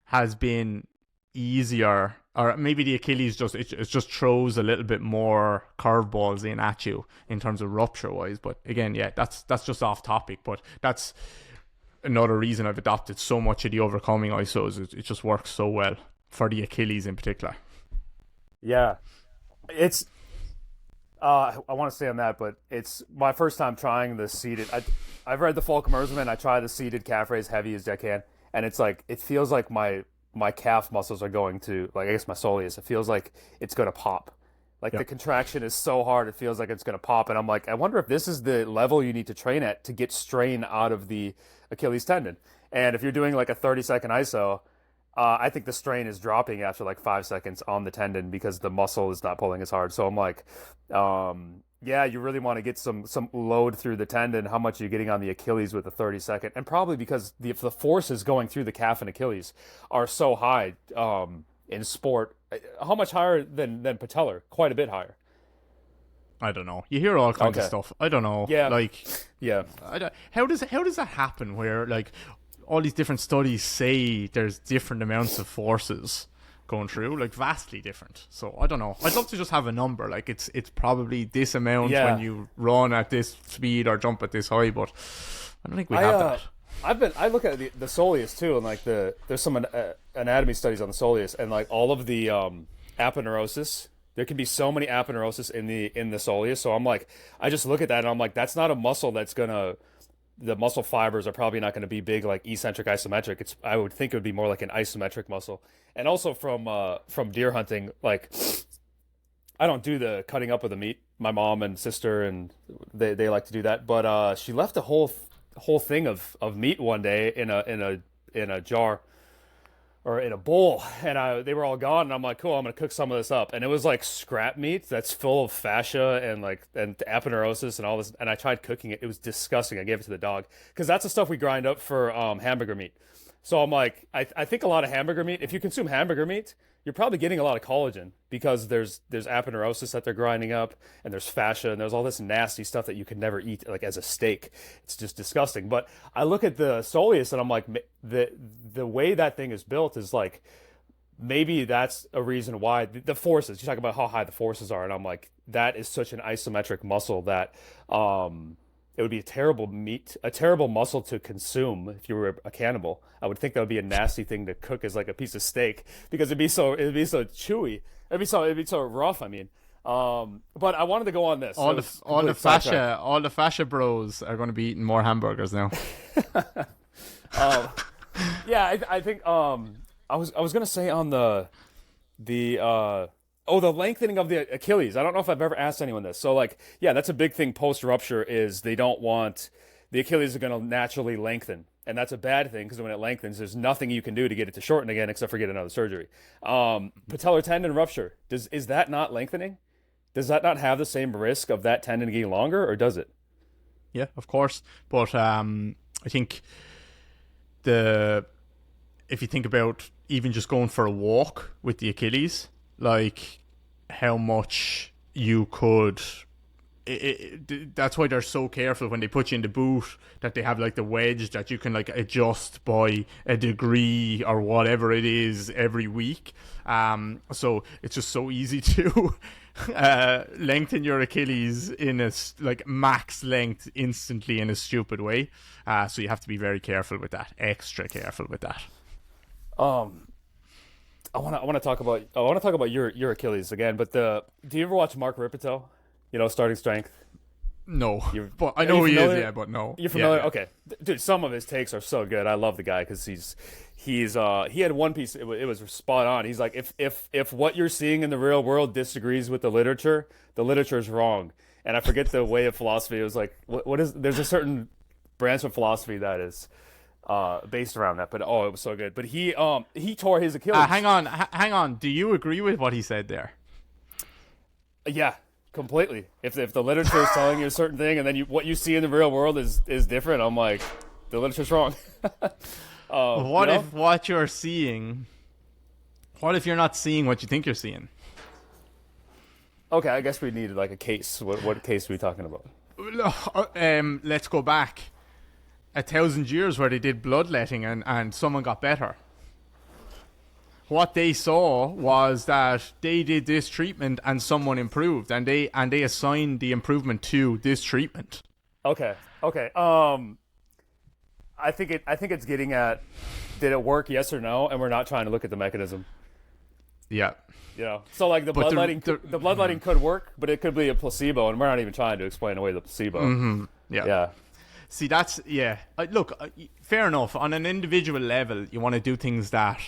Speaker 2: has been easier. Or maybe the Achilles it just throws a little bit more curveballs in at you in terms of rupture wise. But again, that's just off topic, but that's another reason I've adopted so much of the overcoming ISOs. It just works so well for the Achilles in particular.
Speaker 1: Yeah, it's I want to say on that, but it's my first time trying the seated. I've read the Falk Mersman. I tried the seated calf raise heavy as I can, and it's like, it feels like my calf muscles are going to, like, I guess my soleus, it feels like it's going to pop. Like, the contraction is so hard, it feels like it's going to pop. And I'm like, I wonder if this is the level you need to train at to get strain out of the Achilles tendon. And if you're doing like a 30-second ISO, I think the strain is dropping after like 5 seconds on the tendon because the muscle is not pulling as hard. So I'm like, you really want to get some load through the tendon. How much are you getting on the Achilles with a 30-second? And probably because the forces going through the calf and Achilles are so high in sport. How much higher than Patellar? Quite a bit higher.
Speaker 2: I don't know. You hear all kinds of stuff. I don't know.
Speaker 1: Yeah.
Speaker 2: How does that happen, where like all these different studies say there's different amounts of forces going through, like vastly different? So I don't know. I'd love to just have a number, like it's probably this amount when you run at this speed or jump at this high, but I don't think we have that.
Speaker 1: I look at the soleus too, and like there's some anatomy studies on the soleus, and like all of the aponeurosis. There can be so many aponeurosis in the soleus. So I'm like, I just look at that and I'm like, that's not a muscle that's gonna. The muscle fibers are probably not going to be big like eccentric, isometric. I would think it would be more like an isometric muscle. And also from deer hunting, like I don't do the cutting up of the meat. My mom and sister and they like to do that. But she left a whole thing of meat one day in a jar or in a bowl, and they were all gone. And I'm like, cool, I'm gonna cook some of this up. And it was like scrap meat that's full of fascia and aponeurosis and all this. And I tried cooking it. It was disgusting. I gave it to the dog because that's the stuff we grind up for hamburger meat. So I'm like, I think a lot of hamburger meat, if you consume hamburger meat, you're probably getting a lot of collagen because there's aponeurosis that they're grinding up, and there's fascia, and there's all this nasty stuff that you could never eat like as a steak. It's just disgusting. But I look at the soleus and I'm like, the way that thing is built is like, maybe that's a reason why the forces, you talk about how high the forces are, and I'm like, that is such an isometric muscle that it would be a terrible muscle to consume if you were a cannibal. I would think that would be a nasty thing to cook as like a piece of steak because it'd be so chewy. It'd be so rough. I mean, but I wanted to go on this.
Speaker 2: All the fascia bros are going to be eating more hamburgers now.
Speaker 1: I think I was going to say on the lengthening of the Achilles. I don't know if I've ever asked anyone this. So like, that's a big thing post rupture is they don't want the Achilles are going to naturally lengthen. And that's a bad thing because when it lengthens, there's nothing you can do to get it to shorten again except for get another surgery. Patellar tendon rupture. Is that not lengthening? Does that not have the same risk of that tendon getting longer, or does it?
Speaker 2: Yeah, of course. But I think if you think about even just going for a walk with the Achilles, like how much you could. That's why they're so careful when they put you in the boot, that they have like the wedge that you can like adjust by a degree or whatever it is every week. So it's just so easy to lengthen your Achilles in a like max length instantly in a stupid way. So you have to be very careful with that, extra careful with that.
Speaker 1: I want to talk about your Achilles again. But do you ever watch Mark Ripito? Starting strength.
Speaker 2: No, but I know who he is. Yeah, but no.
Speaker 1: You're familiar?
Speaker 2: Yeah.
Speaker 1: Okay, dude. Some of his takes are so good. I love the guy because he had one piece. It was spot on. He's like, if what you're seeing in the real world disagrees with the literature is wrong. And I forget the way of philosophy. It was like, what is? There's a certain branch of philosophy that is based around that. But it was so good. But he tore his Achilles.
Speaker 2: Hang on. Do you agree with what he said there?
Speaker 1: Yeah. Completely. If the literature is telling you a certain thing, and then what you see in the real world is different, I'm like, the literature's wrong.
Speaker 2: What if what you're seeing? What if you're not seeing what you think you're seeing?
Speaker 1: Okay, I guess we needed like a case. What case are we talking about?
Speaker 2: Let's go back 1,000 years where they did bloodletting and someone got better. What they saw was that they did this treatment and someone improved, and they assigned the improvement to this treatment.
Speaker 1: Okay. I think it's getting at, did it work? Yes or no? And we're not trying to look at the mechanism.
Speaker 2: Yeah.
Speaker 1: So like the bloodletting could work, but it could be a placebo, and we're not even trying to explain away the placebo.
Speaker 2: Mm-hmm. Yeah.
Speaker 1: Yeah.
Speaker 2: See, that's look, fair enough. On an individual level, you want to do things that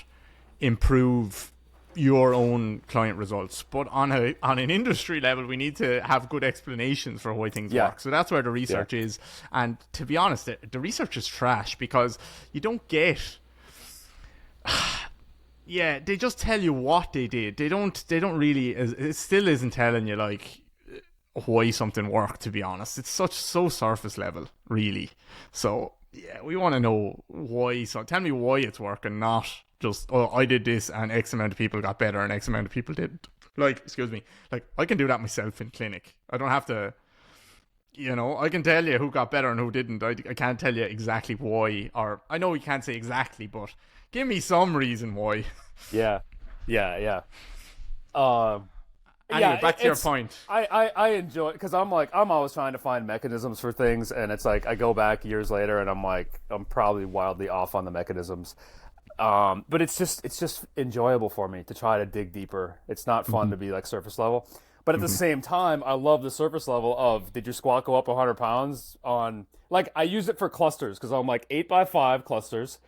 Speaker 2: improve your own client results, but on an industry level, we need to have good explanations for why things work. So that's where the research is. And to be honest, the research is trash because you don't get. They just tell you what they did. They don't really. It still isn't telling you like why something worked. To be honest, it's so surface level, really. So yeah, we want to know why. So tell me why it's working, not just, I did this and X amount of people got better and X amount of people didn't. Like, excuse me, like I can do that myself in clinic. I don't have to, I can tell you who got better and who didn't. I can't tell you exactly why, or I know we can't say exactly, but give me some reason why.
Speaker 1: Yeah.
Speaker 2: Anyway, back to your point.
Speaker 1: I enjoy it because I'm always trying to find mechanisms for things, and it's like I go back years later and I'm like, I'm probably wildly off on the mechanisms. But it's just enjoyable for me to try to dig deeper. It's not fun to be like surface level, but at the same time, I love the surface level of, did your squat go up 100 pounds on, like, I use it for clusters because I'm like 8x5 clusters.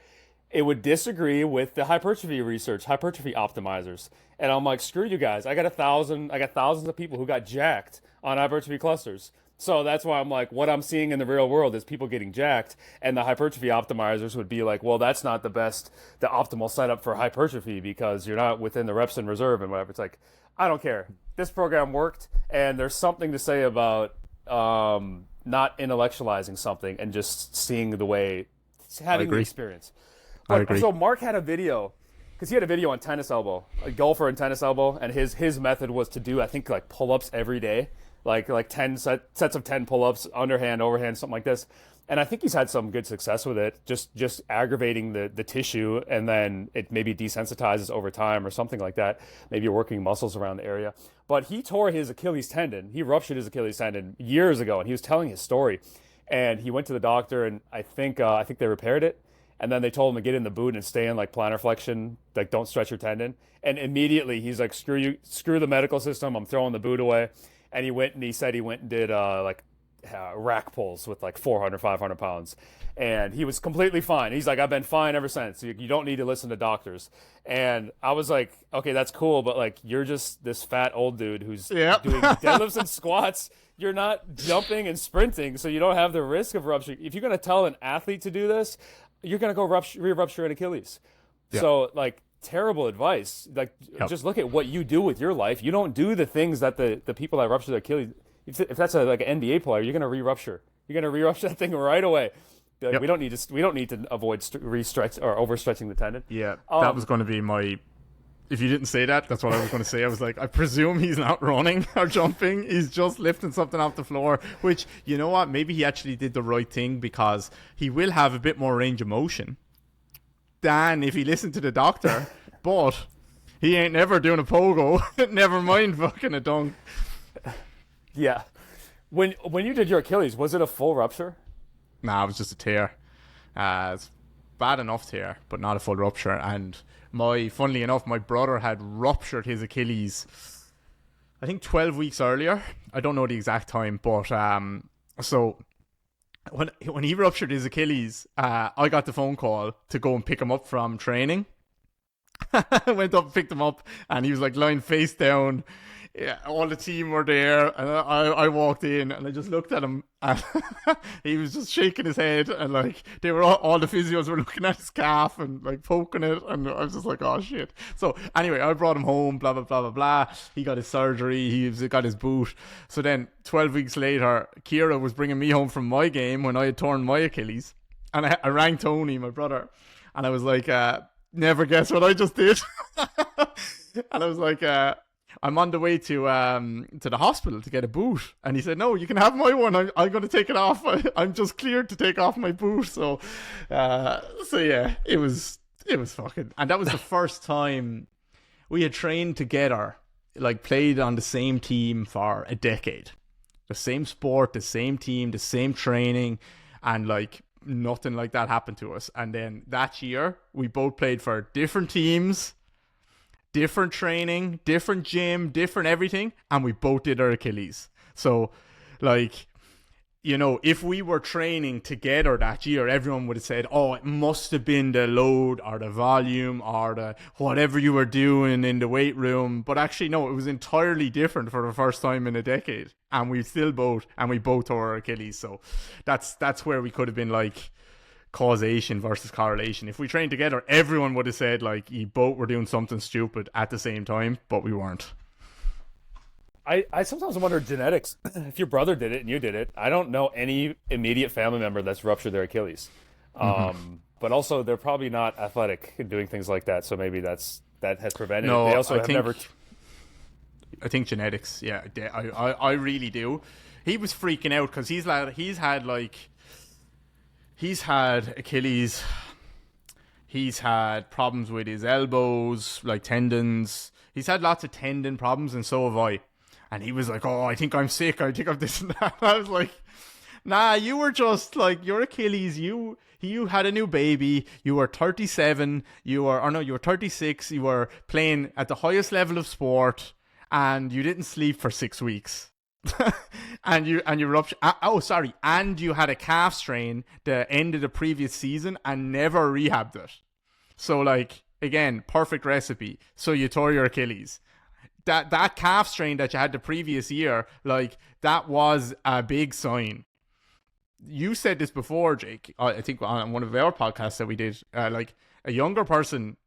Speaker 1: It would disagree with the hypertrophy research, hypertrophy optimizers. And I'm like, screw you guys. I got thousands of people who got jacked on hypertrophy clusters. So that's why I'm like, what I'm seeing in the real world is people getting jacked, and the hypertrophy optimizers would be like, well, that's not the optimal setup for hypertrophy because you're not within the reps in reserve and whatever. It's like, I don't care. This program worked, and there's something to say about not intellectualizing something and just seeing the way, having the experience.
Speaker 2: I agree.
Speaker 1: So Mark had a video, because he had a video on tennis elbow, a golfer and tennis elbow, and his method was to do, I think, like pull-ups every day. Like 10 sets of 10 pull-ups, underhand, overhand, something like this. And I think he's had some good success with it, just aggravating the tissue, and then it maybe desensitizes over time or something like that. Maybe you're working muscles around the area. But he tore his Achilles tendon. He ruptured his Achilles tendon years ago, and he was telling his story. And he went to the doctor, and I think they repaired it. And then they told him to get in the boot and stay in like plantar flexion, like don't stretch your tendon. And immediately he's like, screw the medical system. I'm throwing the boot away. And he said he went and did rack pulls with like 400, 500 pounds. And he was completely fine. He's like, I've been fine ever since. You don't need to listen to doctors. And I was like, okay, that's cool. But like, you're just this fat old dude who's doing deadlifts and squats. You're not jumping and sprinting. So you don't have the risk of rupture. If you're going to tell an athlete to do this, you're going to go re-rupture an Achilles. Yeah. So like, terrible advice. Like, just look at what you do with your life. You don't do the things that the people that rupture their Achilles. If that's like an NBA player, you're gonna re-rupture. You're gonna re-rupture that thing right away. Like, we don't need to avoid re-stretch or overstretching the tendon.
Speaker 2: Yeah, that was going to be my if you didn't say that, that's what I was going to say. I was like, I presume he's not running or jumping. He's just lifting something off the floor, which, you know what? Maybe he actually did the right thing, because he will have a bit more range of motion than if he listened to the doctor. But he ain't never doing a pogo. Never mind fucking a dunk.
Speaker 1: Yeah. When you did your Achilles, was it a full rupture?
Speaker 2: Nah, it was just a tear. It's bad enough tear, but not a full rupture. And funnily enough, my brother had ruptured his Achilles, I think 12 weeks earlier. I don't know the exact time, but so when he ruptured his Achilles, I got the phone call to go and pick him up from training. I went up and picked him up, and he was like lying face down. Yeah, all the team were there, and I walked in, and I just looked at him, and he was just shaking his head, and like they were all the physios were looking at his calf and like poking it, and I was just like, oh shit. So anyway, I brought him home, blah blah blah blah blah. He got his surgery, he got his boot. So then 12 weeks later, Kira was bringing me home from my game when I had torn my Achilles, and I rang Tony, my brother, and I was like, never guess what I just did. And I was like, I'm on the way to the hospital to get a boot, and he said, no, you can have my one. I'm going to take it off. I'm just cleared to take off my boot. So yeah, it was fucking, and that was the first time we had trained together, like played on the same team for a decade, the same sport, the same team, the same training, and like nothing like that happened to us. And then that year we both played for different teams, different training, different gym, different everything, and we both did our Achilles. So like, you know, if we were training together that year, everyone would have said, oh, it must have been the load or the volume or the whatever you were doing in the weight room. But actually, no, it was entirely different for the first time in a decade. And we both tore our Achilles. So that's where we could have been like causation versus correlation. If we trained together, everyone would have said like you both were doing something stupid at the same time, but we weren't.
Speaker 1: I sometimes wonder genetics. If your brother did it and you did it, I don't know any immediate family member that's ruptured their Achilles. But also they're probably not athletic in doing things like that, so maybe that has prevented it. They also
Speaker 2: I think genetics, yeah. I really do. He was freaking out because he's had Achilles. He's had problems with his elbows, like tendons. He's had lots of tendon problems, and so have I. And he was like, oh, I think I'm sick. I think I'm this and that. I was like, nah, you were just like, your Achilles, you had a new baby. You were 37. You were 36. You were playing at the highest level of sport, and you didn't sleep for 6 weeks. and you ruptured. And you had a calf strain the end of the previous season and never rehabbed it. So like, again, perfect recipe. So you tore your Achilles. That calf strain that you had the previous year, like that was a big sign. You said this before, Jake. I think on one of our podcasts that we did, like a younger person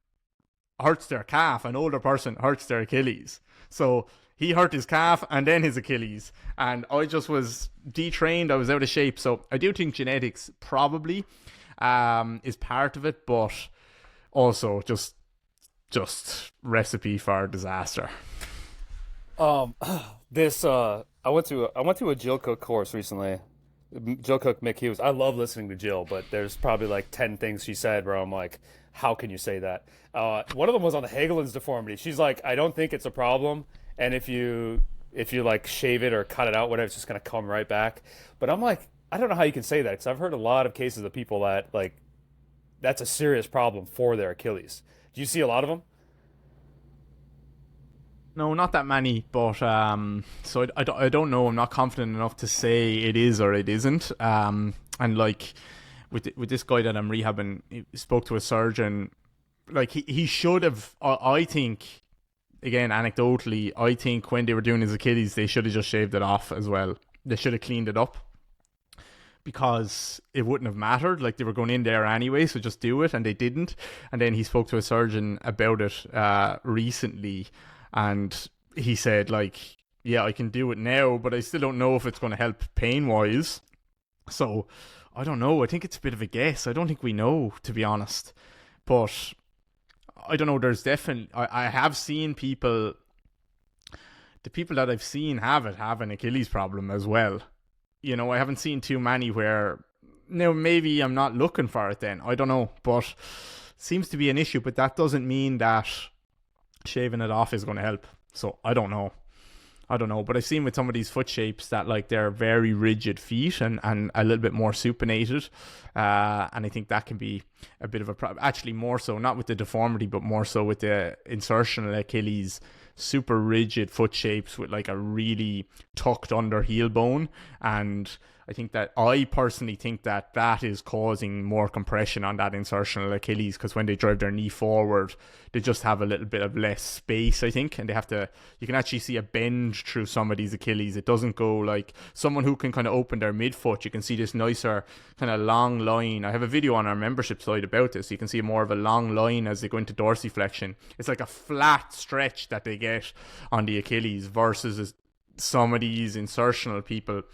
Speaker 2: hurts their calf, an older person hurts their Achilles. So he hurt his calf and then his Achilles, and I just was detrained. I was out of shape. So I do think genetics probably is part of it, but also just recipe for disaster.
Speaker 1: I went to a Jill Cook course recently. Jill Cook, Mick Hughes. I love listening to Jill, but there's probably like 10 things she said where I'm like, how can you say that? One of them was on the Hagelin's deformity. She's like, I don't think it's a problem, and if you like shave it or cut it out, whatever, it's just gonna come right back. But I'm like, I don't know how you can say that, because I've heard a lot of cases of people that like that's a serious problem for their Achilles. Do you see a lot of them?
Speaker 2: No, not that many, but so I don't know. I'm not confident enough to say it is or it isn't. And like with this guy that I'm rehabbing, he spoke to a surgeon. Like he should have. I think, again, anecdotally, I think when they were doing his Achilles, they should have just shaved it off as well. They should have cleaned it up, because it wouldn't have mattered. Like they were going in there anyway, so just do it, and they didn't. And then he spoke to a surgeon about it recently. And he said, like, yeah, I can do it now, but I still don't know if it's going to help pain-wise. So, I don't know. I think it's a bit of a guess. I don't think we know, to be honest. But I don't know. There's definitely I have seen people. The people that I've seen have an Achilles problem as well. I haven't seen too many where. Now maybe I'm not looking for it. Then I don't know, but seems to be an issue. But that doesn't mean that shaving it off is going to help. So I don't know. But I've seen with some of these foot shapes that like they're very rigid feet and a little bit more supinated. And I think that can be a bit of a problem. Actually, more so, not with the deformity, but more so with the insertional Achilles, super rigid foot shapes with like a really tucked under heel bone. And I personally think that is causing more compression on that insertional Achilles, because when they drive their knee forward, they just have a little bit of less space, I think, and you can actually see a bend through some of these Achilles. It doesn't go like someone who can kind of open their midfoot. You can see this nicer kind of long line. I have a video on our membership site about this. You can see more of a long line as they go into dorsiflexion. It's like a flat stretch that they get on the Achilles versus some of these insertional people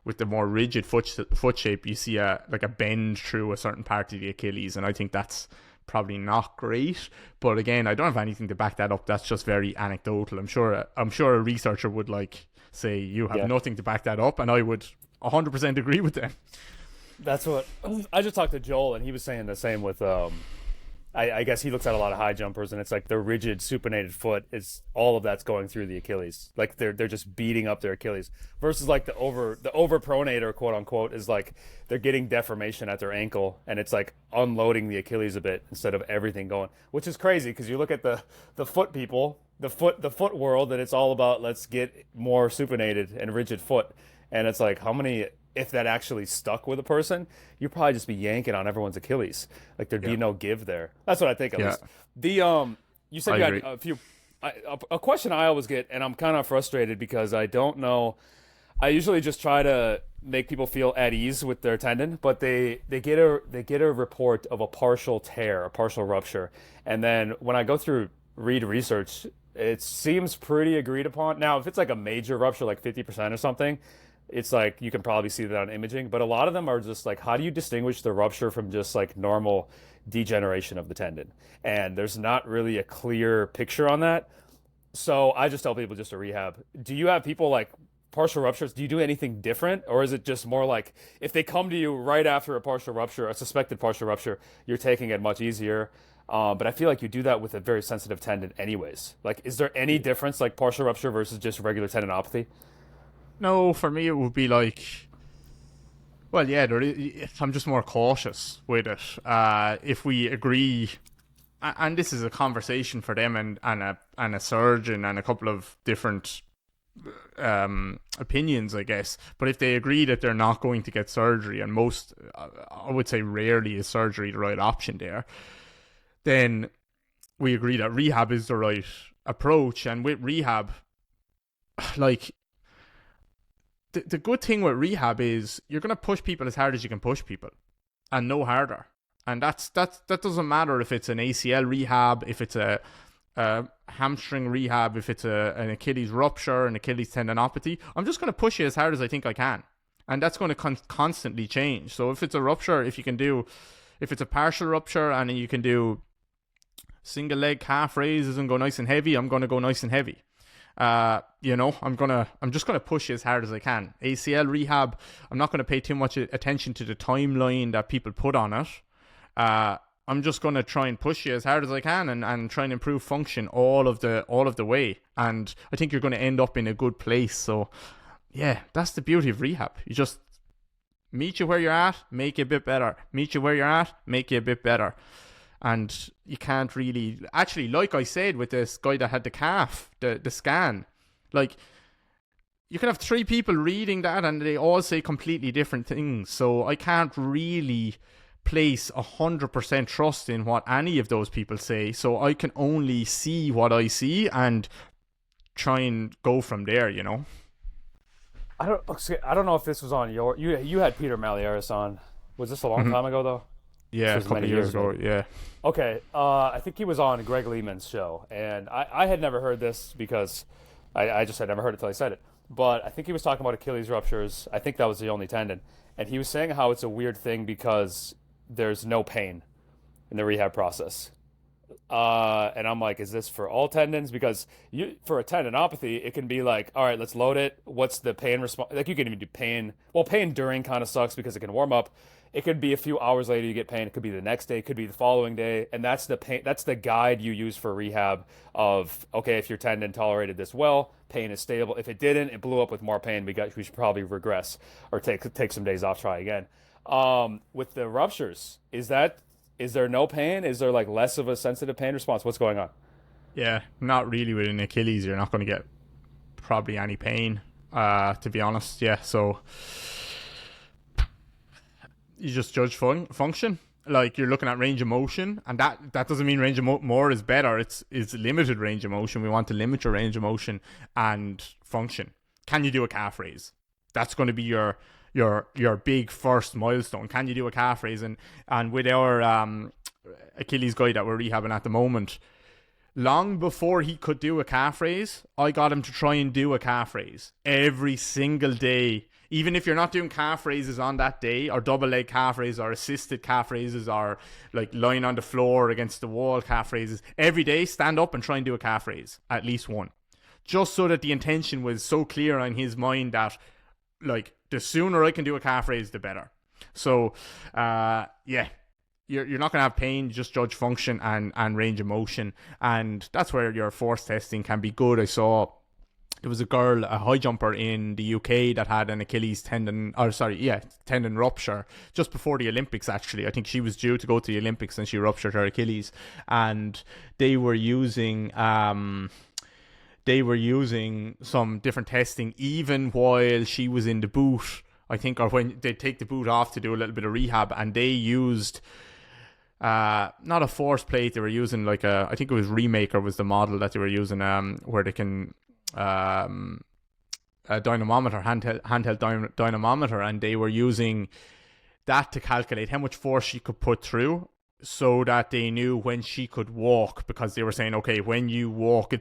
Speaker 2: with the more rigid foot shape. You see a bend through a certain part of the Achilles, and I think that's probably not great. But again, I don't have anything to back that up. That's just very anecdotal. I'm sure a researcher would say you have nothing to back that up, and I would 100% agree with them.
Speaker 1: That's what I just talked to Joel, and he was saying the same with I guess he looks at a lot of high jumpers, and it's like the rigid supinated foot is all of that's going through the Achilles. Like they're just beating up their Achilles, versus like the overpronator, quote unquote, is like they're getting deformation at their ankle, and it's like unloading the Achilles a bit instead of everything going, which is crazy because you look at the foot people, the foot world, and it's all about let's get more supinated and rigid foot, and it's like how many. If that actually stuck with a person, you'd probably just be yanking on everyone's Achilles. Like there'd be no give there. That's what I think at least. You said you had a few. A question I always get, and I'm kind of frustrated because I don't know. I usually just try to make people feel at ease with their tendon, but they get a report of a partial tear, a partial rupture, and then when I go through read research, it seems pretty agreed upon. Now, if it's like a major rupture, like 50% or something, it's like you can probably see that on imaging, but a lot of them are just like, how do you distinguish the rupture from just like normal degeneration of the tendon? And there's not really a clear picture on that. So I just tell people just to rehab. Do you have people like partial ruptures? Do you do anything different? Or is it just more like if they come to you right after a partial rupture, a suspected partial rupture, you're taking it much easier? But I feel like you do that with a very sensitive tendon anyways. Like, is there any difference like partial rupture versus just regular tendinopathy?
Speaker 2: No, for me it would be like, well, yeah, I'm just more cautious with it. If we agree, and this is a conversation for them and a surgeon and a couple of different opinions, I guess. But if they agree that they're not going to get surgery, and most, I would say rarely is surgery the right option there, then we agree that rehab is the right approach. And with rehab, like, the good thing with rehab is you're going to push people as hard as you can push people and no harder. And that doesn't matter if it's an ACL rehab, if it's a hamstring rehab, if it's an Achilles rupture, an Achilles tendinopathy. I'm just going to push you as hard as I think I can. And that's going to constantly change. So if it's a rupture, if it's a partial rupture and you can do single leg calf raises and go nice and heavy, I'm going to go nice and heavy. I'm just gonna push as hard as I can. ACL rehab, I'm not gonna pay too much attention to the timeline that people put on it. I'm just gonna try and push you as hard as I can and try and improve function all of the way. And I think you're gonna end up in a good place. So yeah, that's the beauty of rehab. You just meet you where you're at, make you a bit better. Meet you where you're at, make you a bit better. And you can't really, actually, like I said with this guy that had the calf, the scan, like, you can have 3 people reading that and they all say completely different things. So I can't really place 100% trust in what any of those people say. So I can only see what I see and try and go from there, you know?
Speaker 1: I don't know if this was on you had Peter Malieris on. Was this a long time ago though?
Speaker 2: Yeah, a couple of years ago, yeah.
Speaker 1: Okay, I think he was on Greg Lehman's show, and I had never heard this because I just had never heard it until I said it. But I think he was talking about Achilles ruptures. I think that was the only tendon. And he was saying how it's a weird thing because there's no pain in the rehab process. And I'm like, is this for all tendons? Because for a tendinopathy, it can be like, all right, let's load it. What's the pain response? Like you can even do pain. Well, pain during kind of sucks because it can warm up. It could be a few hours later you get pain. It could be the next day. It could be the following day. And that's the pain. That's the guide you use for rehab of, okay, if your tendon tolerated this well, pain is stable. If it didn't, it blew up with more pain. We should probably regress or take some days off, try again. With the ruptures, is there no pain? Is there like less of a sensitive pain response? What's going on?
Speaker 2: Yeah, not really with an Achilles. You're not going to get probably any pain, to be honest. Yeah, so you just judge function. Like you're looking at range of motion, and that doesn't mean range of more is better. It's limited range of motion. We want to limit your range of motion and function. Can you do a calf raise? That's going to be your big first milestone. Can you do a calf raise? And with our Achilles guy that we're rehabbing at the moment, long before he could do a calf raise, I got him to try and do a calf raise every single day. Even if you're not doing calf raises on that day, or double leg calf raises, or assisted calf raises, or like lying on the floor against the wall calf raises, every day stand up and try and do a calf raise, at least one. Just so that the intention was so clear on his mind that, like, the sooner I can do a calf raise, the better. So, yeah, you're not going to have pain, just judge function and range of motion. And that's where your force testing can be good. I saw there was a girl, a high jumper in the UK that had an Achilles tendon rupture just before the Olympics, actually. I think she was due to go to the Olympics and she ruptured her Achilles. And they were using some different testing even while she was in the boot, I think, or when they take the boot off to do a little bit of rehab. And they used not a force plate, they were using like I think it was Remaker was the model that they were using, where they can a dynamometer, handheld dynamometer, and they were using that to calculate how much force she could put through, so that they knew when she could walk, because they were saying, okay, when you walk,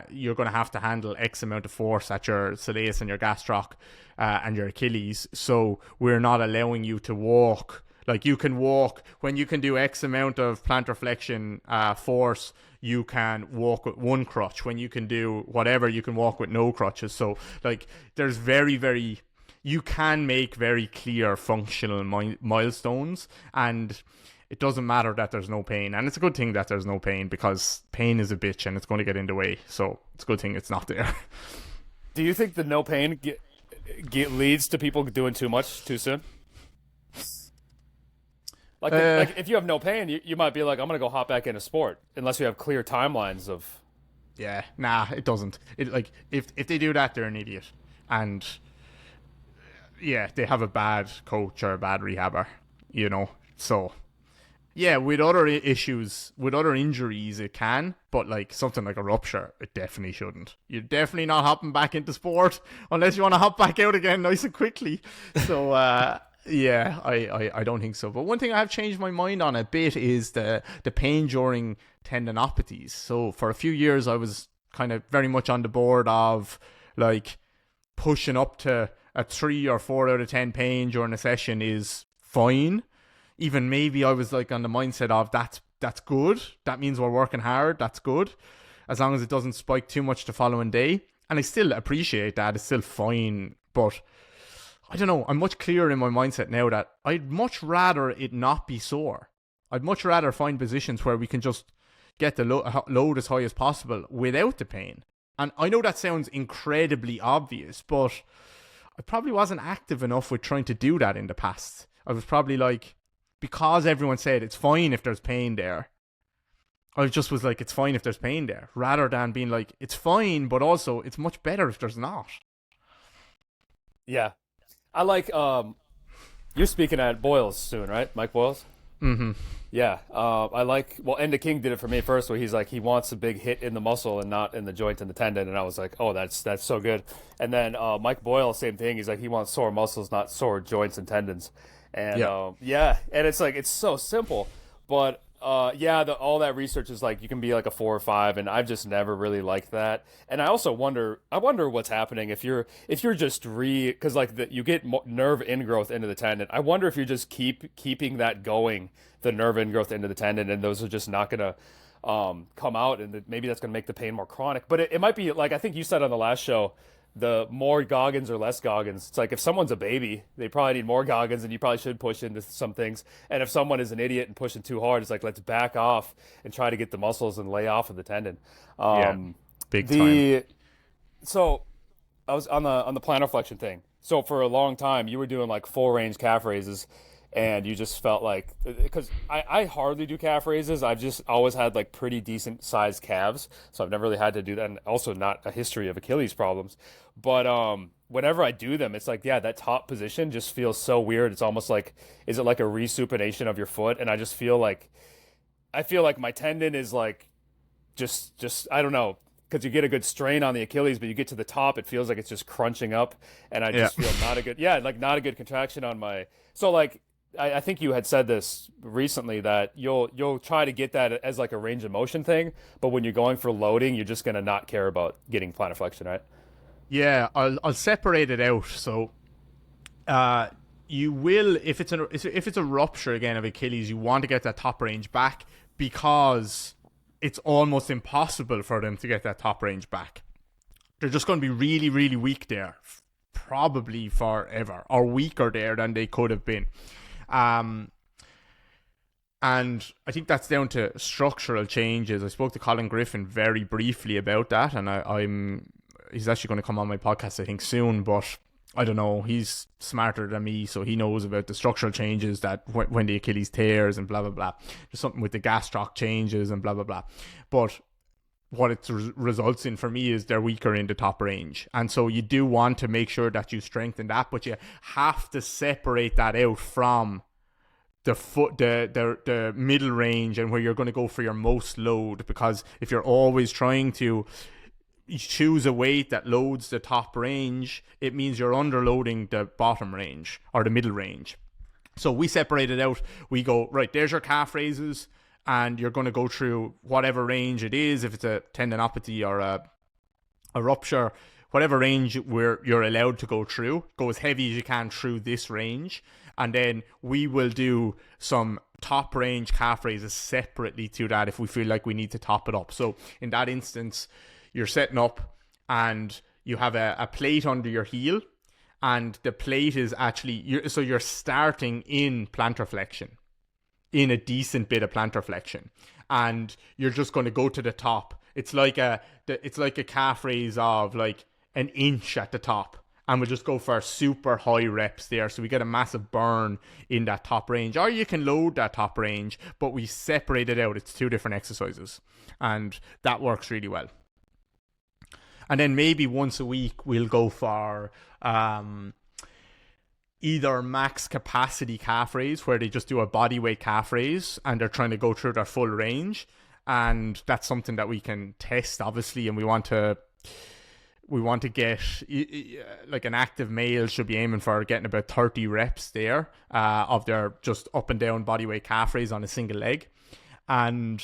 Speaker 2: you're gonna have to handle X amount of force at your soleus and your gastroc and your Achilles. So we're not allowing you to walk. Like, you can walk when you can do X amount of plantar flexion force. You can walk with one crutch. When you can do whatever, you can walk with no crutches. So, like, there's you can make very clear functional milestones, and it doesn't matter that there's no pain. And it's a good thing that there's no pain, because pain is a bitch and it's going to get in the way. So it's a good thing it's not there.
Speaker 1: Do you think the no pain leads to people doing too much too soon? Like if you have no pain, you might be like, I'm gonna go hop back into sport, unless you have clear timelines of.
Speaker 2: Yeah, nah, it doesn't. It, like, if they do that, they're an idiot, and yeah, they have a bad coach or a bad rehabber, you know. So yeah, with other issues, with other injuries, it can, but like something like a rupture, it definitely shouldn't. You're definitely not hopping back into sport unless you want to hop back out again nice and quickly. So yeah, I don't think so. But one thing I have changed my mind on a bit is the pain during tendinopathies. So for a few years, I was kind of very much on the board of like pushing up to a 3 or 4 out of 10 pain during a session is fine. Even maybe I was like on the mindset of that's good. That means we're working hard. That's good, as long as it doesn't spike too much the following day. And I still appreciate that. It's still fine, but I don't know, I'm much clearer in my mindset now that I'd much rather it not be sore. I'd much rather find positions where we can just get the load as high as possible without the pain. And I know that sounds incredibly obvious, but I probably wasn't active enough with trying to do that in the past. I was probably like, because everyone said it's fine if there's pain there, I just was like, it's fine if there's pain there, rather than being like, it's fine, but also it's much better if there's not.
Speaker 1: Yeah, I like. You're speaking at Boyles soon, right? Mike Boyles.
Speaker 2: Mm-hmm.
Speaker 1: Yeah, I like. Well, Enda King did it for me first, where he's like, he wants a big hit in the muscle and not in the joint and the tendon, and I was like, oh, that's so good. And then Mike Boyle, same thing. He's like, he wants sore muscles, not sore joints and tendons. And yeah, and it's like, it's so simple, but yeah, all that research is like, you can be like a 4 or 5, and I've just never really liked that. And I also wonder what's happening if you're just because like you get nerve ingrowth into the tendon. I wonder if you're just keeping that going, the nerve ingrowth into the tendon, and those are just not gonna come out, and maybe that's going to make the pain more chronic. But it might be like I think you said on the last show, the more Goggins or less Goggins. It's like if someone's a baby, they probably need more Goggins, and you probably should push into some things. And if someone is an idiot and pushing too hard, it's like let's back off and try to get the muscles and lay off of the tendon.
Speaker 2: Yeah,
Speaker 1: Um,
Speaker 2: big time.
Speaker 1: the so I was on the plantar flexion thing. So for a long time, you were doing like full range calf raises, and you just felt like because I hardly do calf raises. I've just always had like pretty decent sized calves, so I've never really had to do that, and also not a history of Achilles problems. But whenever I do them, it's like yeah, that top position just feels so weird. It's almost like is it like a resupination of your foot? And I feel like my tendon is like just I don't know because you get a good strain on the Achilles, but you get to the top, it feels like it's just crunching up, and I
Speaker 2: Yeah.
Speaker 1: just feel not a good yeah like not a good contraction on my so like. I think you had said this recently that you'll try to get that as like a range of motion thing, but when you're going for loading, you're just gonna not care about getting plantar flexion, right?
Speaker 2: Yeah, I'll separate it out. So, you will if it's a rupture again of Achilles, you want to get that top range back because it's almost impossible for them to get that top range back. They're just going to be really, really weak there, probably forever, or weaker there than they could have been. Um, and I think that's down to structural changes. I spoke to Colin Griffin very briefly about that, and he's actually going to come on my podcast, I think, soon, but I don't know, he's smarter than me, so he knows about the structural changes that when the Achilles tears and blah, blah, blah. There's something with the gastroc changes and blah, blah, blah. But what it results in for me is they're weaker in the top range. And so you do want to make sure that you strengthen that, but you have to separate that out from the middle range and where you're going to go for your most load, because if you're always trying to choose a weight that loads the top range, it means you're underloading the bottom range or the middle range. So we separate it out. We go, right, there's your calf raises, and you're going to go through whatever range it is, if it's a tendinopathy or a rupture, whatever range you're allowed to go through. Go as heavy as you can through this range. And then we will do some top range calf raises separately to that if we feel like we need to top it up. So in that instance, you're setting up and you have a plate under your heel, and the plate is actually, you're starting in plantar flexion, in a decent bit of plantar flexion, and you're just going to go to the top. It's like a calf raise of like an inch at the top, and we'll just go for super high reps there, so we get a massive burn in that top range. Or you can load that top range, but we separate it out. It's two different exercises, and that works really well. And then maybe once a week we'll go for either max capacity calf raise, where they just do a body weight calf raise and they're trying to go through their full range. And that's something that we can test, obviously, and we want to get, like, an active male should be aiming for getting about 30 reps there of their just up and down body weight calf raise on a single leg. And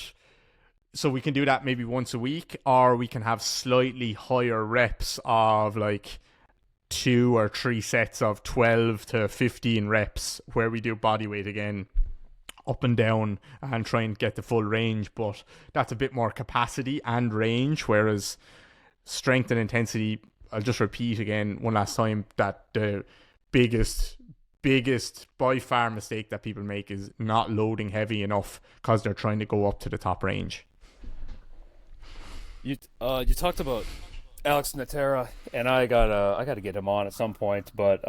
Speaker 2: so we can do that maybe once a week, or we can have slightly higher reps of like 2 or 3 sets of 12 to 15 reps where we do body weight again up and down and try and get the full range. But that's a bit more capacity and range, whereas strength and intensity, I'll just repeat again one last time that the biggest by far mistake that people make is not loading heavy enough because they're trying to go up to the top range.
Speaker 1: You talked about Alex Natera, and I gotta get him on at some point, but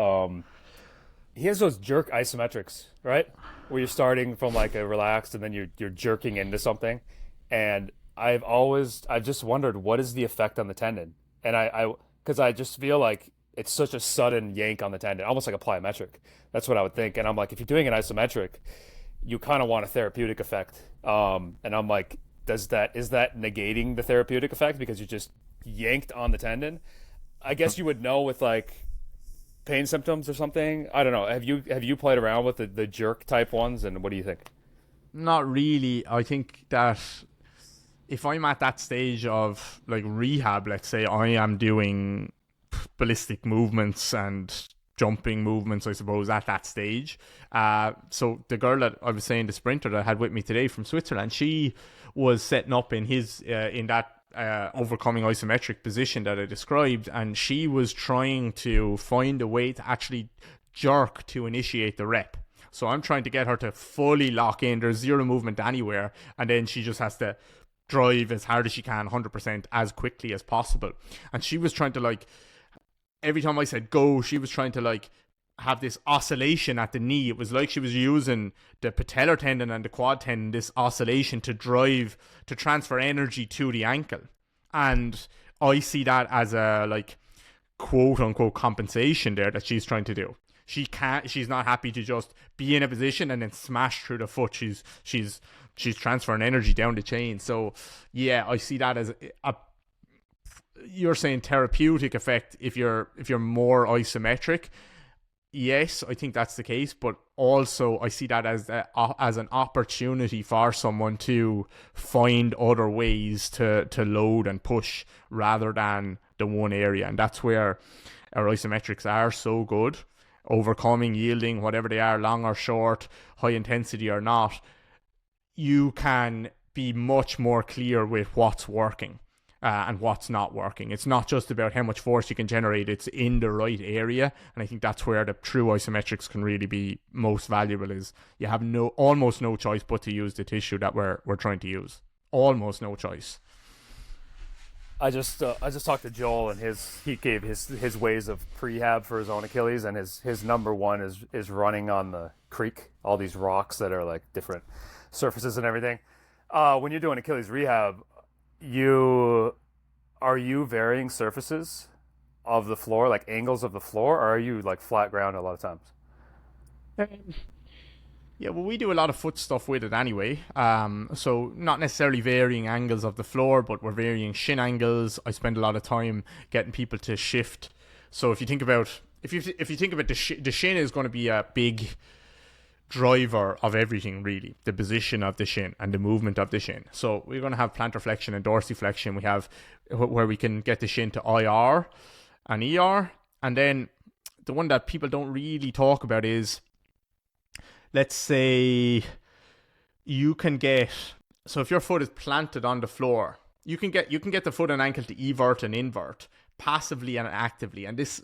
Speaker 1: he has those jerk isometrics, right? Where you're starting from like a relaxed and then you're jerking into something. And I've just wondered, what is the effect on the tendon? And because I just feel like it's such a sudden yank on the tendon, almost like a plyometric. That's what I would think. And I'm like, if you're doing an isometric, you kind of want a therapeutic effect. And I'm like, is that negating the therapeutic effect because you just yanked on the tendon? I guess you would know with like pain symptoms or something. I don't know. Have you played around with the jerk type ones, and what do you think?
Speaker 2: Not really. I think that if I'm at that stage of like rehab, let's say I am doing ballistic movements and jumping movements, I suppose, at that stage. So the girl that I was saying, the sprinter that I had with me today from Switzerland, she was setting up in that overcoming isometric position that I described, and she was trying to find a way to actually jerk to initiate the rep. So I'm trying to get her to fully lock in. There's zero movement anywhere, and then she just has to drive as hard as she can, 100% as quickly as possible. And she was trying to, like, every time I said go, she was trying to, like, have this oscillation at the knee. It was like she was using the patellar tendon and the quad tendon, this oscillation to drive, to transfer energy to the ankle. And I see that as a, like, quote unquote compensation there that she's trying to do. She's not happy to just be in a position and then smash through the foot. She's transferring energy down the chain. So yeah, I see that as you're saying therapeutic effect if you're more isometric. Yes, I think that's the case, but also I see that as an opportunity for someone to find other ways to load and push rather than the one area. And that's where our isometrics are so good. Overcoming, yielding, whatever they are, long or short, high intensity or not, you can be much more clear with what's working and what's not working. It's not just about how much force you can generate, it's in the right area. And I think that's where the true isometrics can really be most valuable, is you have almost no choice but to use the tissue that we're trying to use. Almost no choice.
Speaker 1: I just talked to Joel, and he gave his ways of prehab for his own Achilles, and his number one is running on the creek, all these rocks that are like different surfaces and everything. When you're doing Achilles rehab, are you varying surfaces of the floor, like angles of the floor, or are you like flat ground a lot of times?
Speaker 2: Yeah, well, we do a lot of foot stuff with it anyway. So not necessarily varying angles of the floor, but we're varying shin angles. I spend a lot of time getting people to shift. So if you think about the shin is going to be a big driver of everything, really, the position of the shin and the movement of the shin. So we're going to have plantar flexion and dorsiflexion. We have where we can get the shin to IR and ER, and then the one that people don't really talk about is, let's say you can get, so if your foot is planted on the floor, you can get the foot and ankle to evert and invert passively and actively. And this,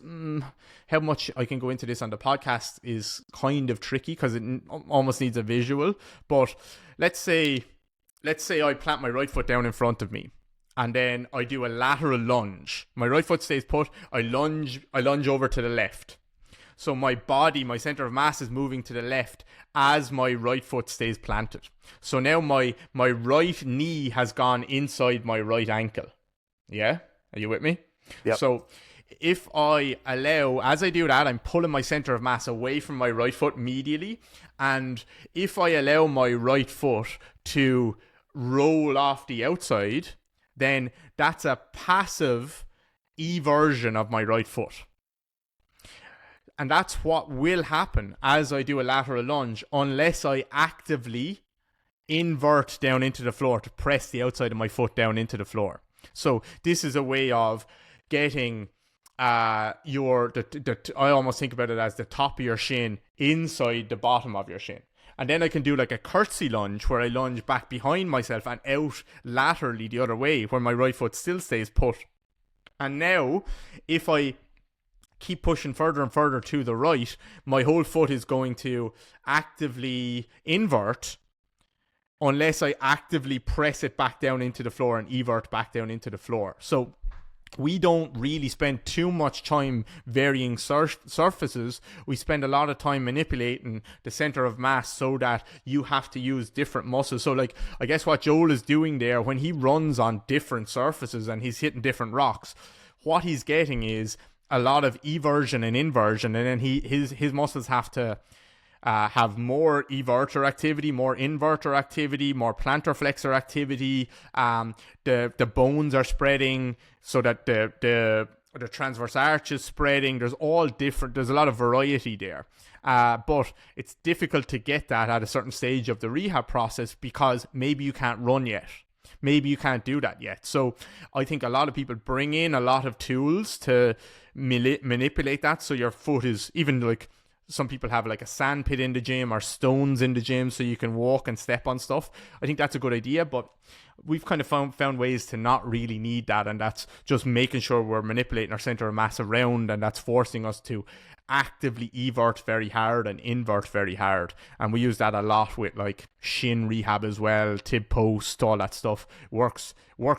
Speaker 2: how much I can go into this on the podcast is kind of tricky because it almost needs a visual. But let's say I plant my right foot down in front of me, and then I do a lateral lunge. My right foot stays put. I lunge over to the left. So my body, my center of mass is moving to the left as my right foot stays planted. So now my right knee has gone inside my right ankle. Yeah? Are you with me?
Speaker 1: Yeah.
Speaker 2: So if I allow, as I do that, I'm pulling my center of mass away from my right foot medially. And if I allow my right foot to roll off the outside, then that's a passive eversion of my right foot. And that's what will happen as I do a lateral lunge, unless I actively invert down into the floor to press the outside of my foot down into the floor. So this is a way of getting I almost think about it as the top of your shin inside the bottom of your shin. And then I can do like a curtsy lunge where I lunge back behind myself and out laterally the other way where my right foot still stays put. And now, if I keep pushing further and further to the right, my whole foot is going to actively invert unless I actively press it back down into the floor and evert back down into the floor. So we don't really spend too much time varying surfaces. We spend a lot of time manipulating the center of mass so that you have to use different muscles. So like, I guess what Joel is doing there when he runs on different surfaces and he's hitting different rocks, what he's getting is a lot of eversion and inversion, and then his muscles have to have more everter activity, more inverter activity, more plantar flexor activity. The bones are spreading so that the transverse arch is spreading. There's a lot of variety there. But it's difficult to get that at a certain stage of the rehab process because maybe you can't run yet. Maybe you can't do that yet. So I think a lot of people bring in a lot of tools to manipulate that so your foot is even like some people have like a sand pit in the gym or stones in the gym so you can walk and step on stuff. I think that's a good idea, but we've kind of found ways to not really need that, and that's just making sure we're manipulating our center of mass around, and that's forcing us to actively evert very hard and invert very hard. And we use that a lot with like shin rehab as well, tib post, all that stuff works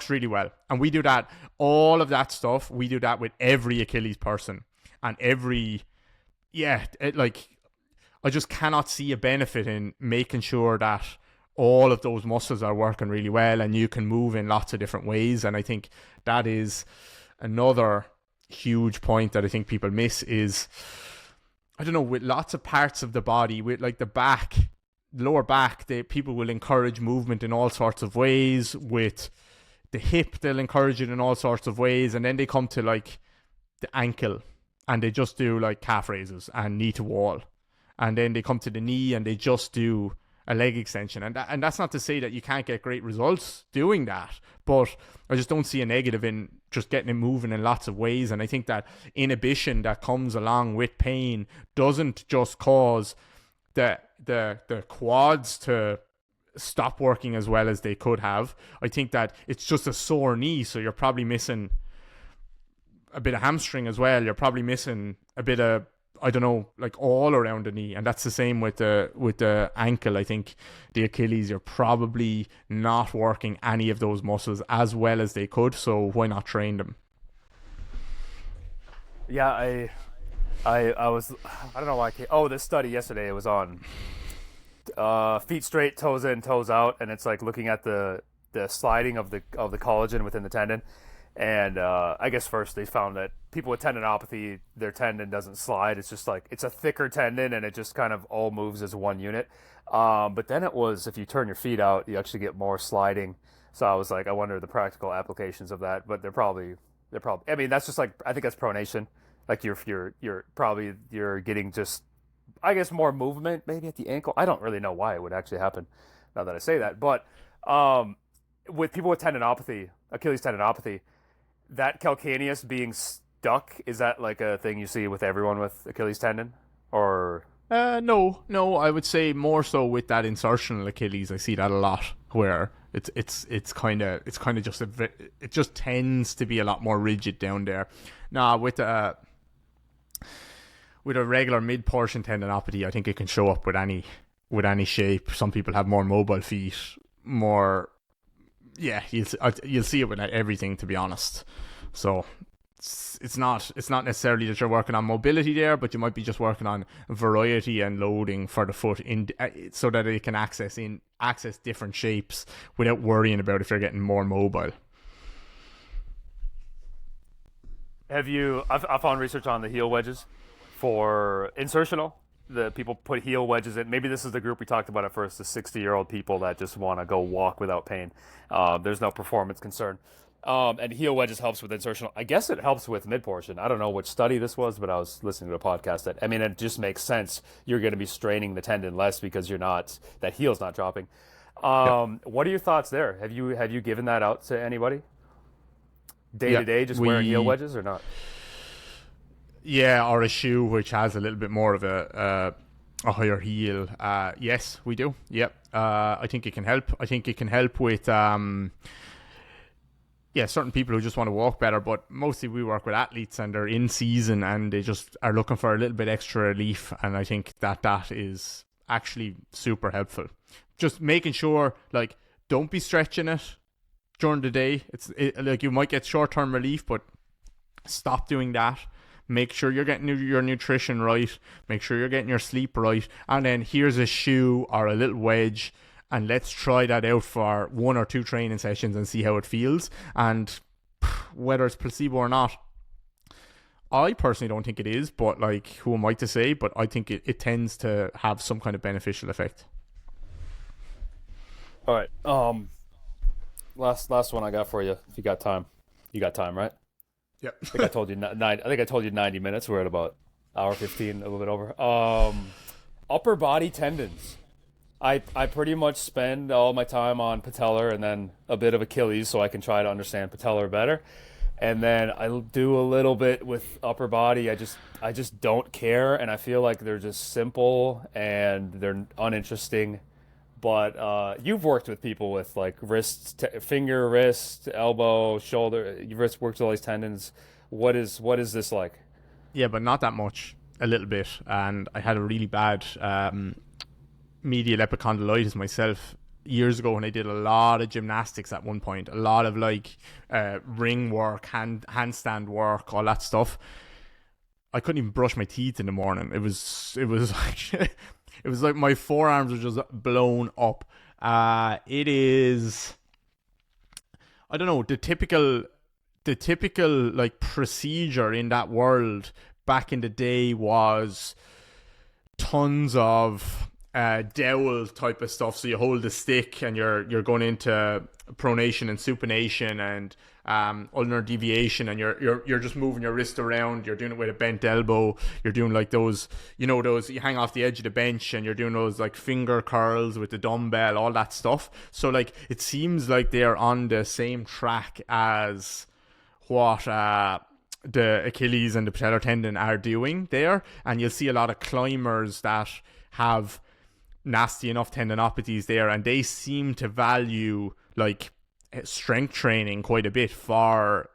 Speaker 2: really well. And we do that, all of that stuff, we do that with every Achilles person, and I just cannot see a benefit in making sure that all of those muscles are working really well and you can move in lots of different ways. And I think that is another huge point that I think people miss is, I don't know, with lots of parts of the body, with like the back, lower back, people will encourage movement in all sorts of ways. With the hip, they'll encourage it in all sorts of ways. And then they come to like the ankle and they just do like calf raises and knee to wall. And then they come to the knee and they just do a leg extension. And that's not to say that you can't get great results doing that, but I just don't see a negative in just getting it moving in lots of ways. And I think that inhibition that comes along with pain doesn't just cause the quads to stop working as well as they could have. I think that it's just a sore knee, so you're probably missing a bit of hamstring as well. You're probably missing a bit of, I don't know, like all around the knee. And that's the same with the ankle. I think the Achilles, you're probably not working any of those muscles as well as they could. So why not train them?
Speaker 1: Yeah, I don't know why. This study yesterday, it was on feet straight, toes in, toes out, and it's like looking at the sliding of the collagen within the tendon. And I guess first they found that people with tendinopathy, their tendon doesn't slide. It's just like, it's a thicker tendon and it just kind of all moves as one unit. But then it was, if you turn your feet out, you actually get more sliding. So I was like, I wonder the practical applications of that. But they're probably, I mean, that's just like, I think that's pronation. Like you're getting just, I guess, more movement maybe at the ankle. I don't really know why it would actually happen now that I say that. But with people with tendinopathy, Achilles tendinopathy, that calcaneus being stuck, is that like a thing you see with everyone with Achilles tendon? Or
Speaker 2: no, I would say more so with that insertional Achilles. I see that a lot where it's kind of just it just tends to be a lot more rigid down there. Now with a regular mid portion tendinopathy, I think it can show up with any shape. Some people have more mobile feet, more. Yeah, you'll see it with everything, to be honest. So it's not necessarily that you're working on mobility there, but you might be just working on variety and loading for the foot so that it can access different shapes without worrying about if you're getting more mobile.
Speaker 1: I found research on the heel wedges for insertional. The people put heel wedges in. Maybe this is the group we talked about at first, the 60-year-old people that just want to go walk without pain. There's no performance concern. And heel wedges helps with insertional. I guess it helps with mid-portion. I don't know which study this was, but I was listening to a podcast it just makes sense. You're going to be straining the tendon less because that heel's not dropping. What are your thoughts there? Have you given that out to anybody? Day to day, just wearing heel wedges or not?
Speaker 2: Yeah, or a shoe which has a little bit more of a higher heel. Yes, we do. Yep. I think it can help. I think it can help with certain people who just want to walk better, but mostly we work with athletes and they're in season and they just are looking for a little bit extra relief, and I think that is actually super helpful. Just making sure, like, don't be stretching it during the day. Like, you might get short-term relief, but stop doing that. Make sure you're getting your nutrition right. Make sure you're getting your sleep right. And then here's a shoe or a little wedge, and let's try that out for 1 or 2 training sessions and see how it feels. And whether it's placebo or not, I personally don't think it is, but like, who am I to say? But I think it tends to have some kind of beneficial effect.
Speaker 1: All right. Last one I got for you. If you got time, right?
Speaker 2: Yep.
Speaker 1: I think I told you 90 minutes. We're at about hour 15, a little bit over. Upper body tendons. I pretty much spend all my time on patellar and then a bit of Achilles, so I can try to understand patellar better. And then I do a little bit with upper body. I just don't care, and I feel like they're just simple and they're uninteresting. But you've worked with people with like finger, wrist, elbow, shoulder. You've worked with all these tendons. What is this like?
Speaker 2: Yeah, but not that much. A little bit, and I had a really bad medial epicondylitis myself years ago when I did a lot of gymnastics at one point, a lot of like ring work, handstand work, all that stuff. I couldn't even brush my teeth in the morning. It was like it was like my forearms were just blown up. It is, I don't know, the typical like procedure in that world back in the day was tons of dowel type of stuff. So you hold the stick and you're going into pronation and supination and ulnar deviation, and you're just moving your wrist around. You're doing it with a bent elbow. You're doing like those, those you hang off the edge of the bench, and you're doing those like finger curls with the dumbbell, all that stuff. So like it seems like they're on the same track as what the Achilles and the patellar tendon are doing there, and you'll see a lot of climbers that have nasty enough tendinopathies there, and they seem to value like strength training quite a bit for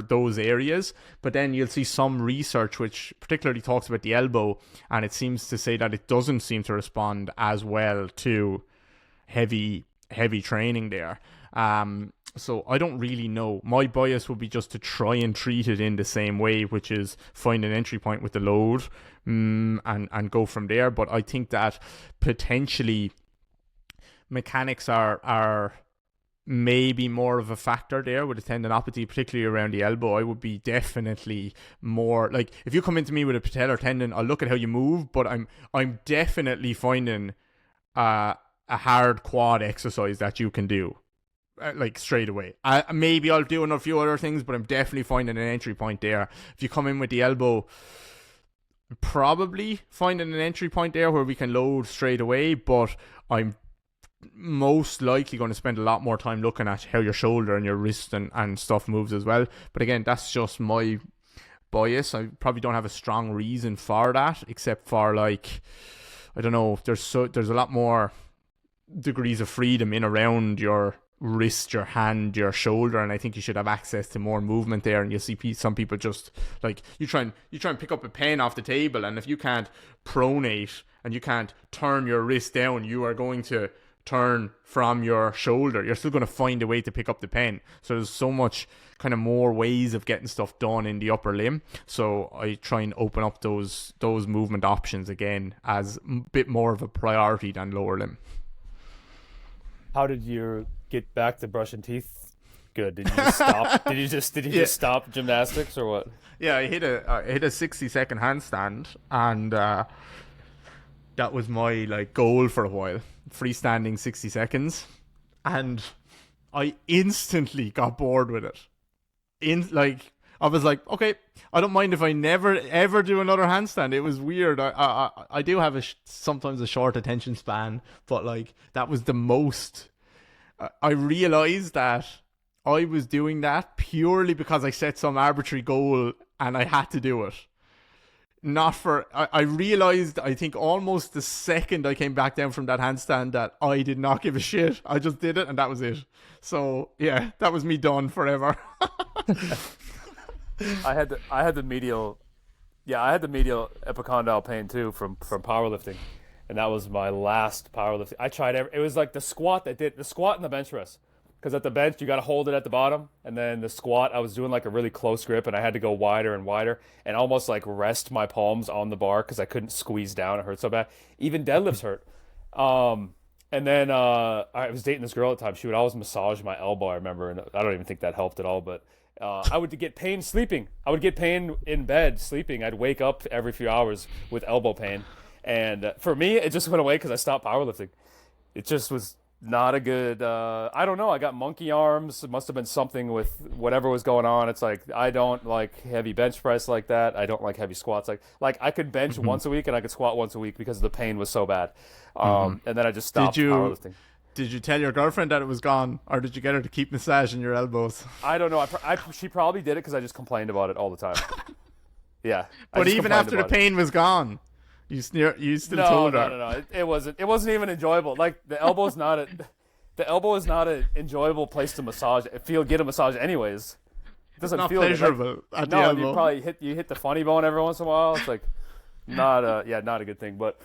Speaker 2: those areas. But then you'll see some research which particularly talks about the elbow, and it seems to say that it doesn't seem to respond as well to heavy training there. So I don't really know. My bias would be just to try and treat it in the same way, which is find an entry point with the load, and go from there. But I think that potentially mechanics are maybe more of a factor there with a tendinopathy, particularly around the elbow. I would be definitely more like, if you come into me with a patellar tendon, I'll look at how you move, but I'm definitely finding a hard quad exercise that you can do like straight away. Maybe I'll do a few other things, but I'm definitely finding an entry point there. If you come in with the elbow, probably finding an entry point there where we can load straight away, but I'm most likely going to spend a lot more time looking at how your shoulder and your wrist and stuff moves as well. But again, that's just my bias. I probably don't have a strong reason for that, except for like, I don't know, there's a lot more degrees of freedom in around your wrist, your hand, your shoulder, and I think you should have access to more movement there. And you see some people just like, you try and pick up a pen off the table, and if you can't pronate and you can't turn your wrist down, you are going to turn from your shoulder. You're still going to find a way to pick up the pen. So there's so much kind of more ways of getting stuff done in the upper limb. So I try and open up those movement options again as a bit more of a priority than lower limb.
Speaker 1: How did you get back to brushing teeth? Good. Did you just stop? Did you just stop gymnastics or what?
Speaker 2: Yeah, I hit a 60-second handstand, and that was my like goal for a while. Freestanding 60 seconds, and I instantly got bored with it. I was like, okay, I don't mind if I never ever do another handstand. It was weird. I do have sometimes a short attention span, but like that was the most. I realized that I was doing that purely because I set some arbitrary goal and I had to do it. I realized, I think almost the second I came back down from that handstand, that I did not give a shit. I just did it, and that was it. So yeah, that was me done forever.
Speaker 1: I had the medial epicondyle pain too from powerlifting, and that was my last powerlifting. I tried it was like the squat and the bench press. Because at the bench, you got to hold it at the bottom. And then the squat, I was doing like a really close grip, and I had to go wider and wider and almost like rest my palms on the bar because I couldn't squeeze down. It hurt so bad. Even deadlifts hurt. And then I was dating this girl at the time. She would always massage my elbow, I remember. And I don't even think that helped at all. But I would get pain sleeping. I would get pain in bed sleeping. I'd wake up every few hours with elbow pain. And for me, it just went away because I stopped powerlifting. It just was not a good, I don't know, I got monkey arms. It must have been something with whatever was going on. It's like, I don't like heavy bench press like that. I don't like heavy squats. Like I could bench once a week and I could squat once a week because the pain was so bad. And then I just stopped powerlifting.
Speaker 2: Did you tell your girlfriend that it was gone, or did you get her to keep massaging your elbows?
Speaker 1: I don't know. She probably did it because I just complained about it all the time. Yeah, I
Speaker 2: But
Speaker 1: just
Speaker 2: even
Speaker 1: complained
Speaker 2: after the
Speaker 1: about it.
Speaker 2: pain was gone, you still
Speaker 1: No,
Speaker 2: told
Speaker 1: no,
Speaker 2: her.
Speaker 1: no, no. It wasn't. It wasn't even enjoyable. Like the elbow is not an enjoyable place to massage. Get a massage anyways. It doesn't
Speaker 2: Not
Speaker 1: feel good. Like,
Speaker 2: pleasurable at the
Speaker 1: no, and you
Speaker 2: elbow.
Speaker 1: probably hit the funny bone every once in a while. It's like not a good thing. But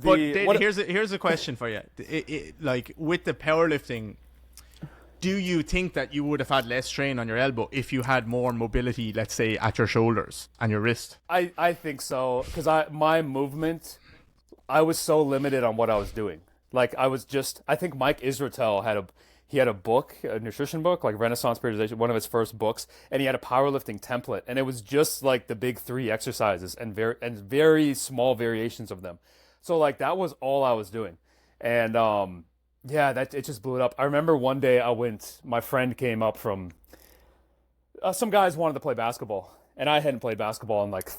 Speaker 2: But
Speaker 1: the
Speaker 2: Dave,
Speaker 1: what
Speaker 2: here's a question for you. Like with the powerlifting, do you think that you would have had less strain on your elbow if you had more mobility, let's say, at your shoulders and your wrist?
Speaker 1: I think so because my movement, I was so limited on what I was doing. Like I think Mike Israetel had a book, a nutrition book, like Renaissance Periodization, one of his first books, and he had a powerlifting template, and it was just like the big three exercises and very small variations of them. So like that was all I was doing, and yeah, that it just blew it up. I remember one day my friend came up from some guys wanted to play basketball, and I hadn't played basketball in like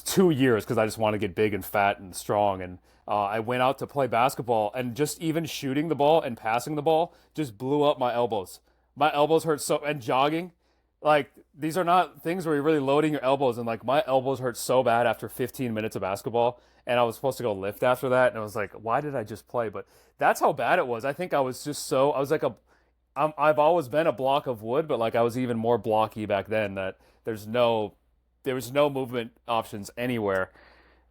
Speaker 1: 2 years because I just want to get big and fat and strong. And I went out to play basketball, and just even shooting the ball and passing the ball just blew up my elbows. My elbows hurt so, and jogging, like these are not things where you're really loading your elbows, and like my elbows hurt so bad after 15 minutes of basketball, and I was supposed to go lift after that, and I was like, why did I just play? But that's how bad it was. I think I was just so I was like I've always been a block of wood, but like I was even more blocky back then. That there was no movement options anywhere.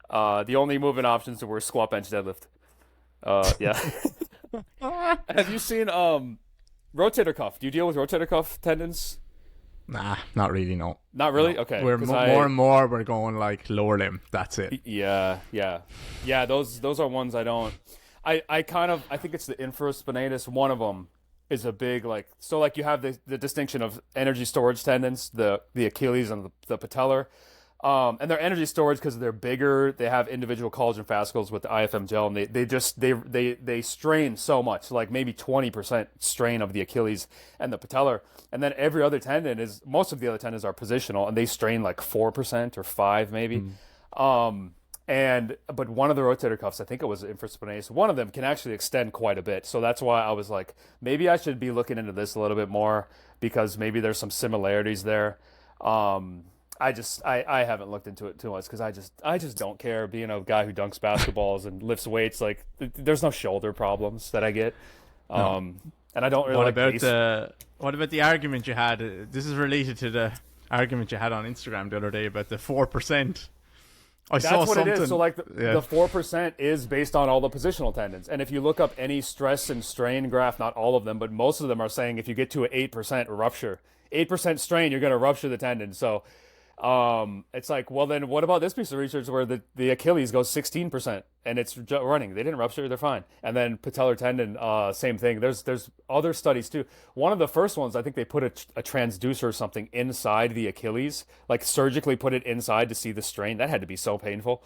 Speaker 1: The only movement options were squat, bench, deadlift. Yeah. Have you seen rotator cuff? Do you deal with rotator cuff tendons?
Speaker 2: Nah, not really. No,
Speaker 1: Not really.
Speaker 2: no.
Speaker 1: Okay.
Speaker 2: We're
Speaker 1: 'Cause
Speaker 2: more and more. We're going like lower limb. That's it.
Speaker 1: Yeah. Those are ones I don't. I think it's the infraspinatus. One of them is a big like you have the distinction of energy storage tendons, the Achilles and the patellar. And they're energy storage because they're bigger. They have individual collagen fascicles with the IFM gel, and they strain so much, like maybe 20% strain of the Achilles and the patellar. And then every other tendon most of the other tendons are positional, and they strain like 4% or 5 maybe. But one of the rotator cuffs, I think it was infraspinatus, one of them can actually extend quite a bit. So that's why I was like, maybe I should be looking into this a little bit more because maybe there's some similarities there. I haven't looked into it too much because I just don't care being a guy who dunks basketballs and lifts weights. Like there's no shoulder problems that I get. And I don't really
Speaker 2: What about the argument you had? This is related to the argument you had on Instagram the other day about the 4%.
Speaker 1: That's what it is. So like the 4% is based on all the positional tendons. And if you look up any stress and strain graph, not all of them, but most of them are saying if you get to an 8% rupture, 8% strain, you're going to rupture the tendon. So it's like, well, then what about this piece of research where the Achilles goes 16% and it's running? They didn't rupture, they're fine. And then patellar tendon, same thing. There's other studies too. One of the first ones, I think they put a transducer or something inside the Achilles, like surgically put it inside to see the strain. That had to be so painful.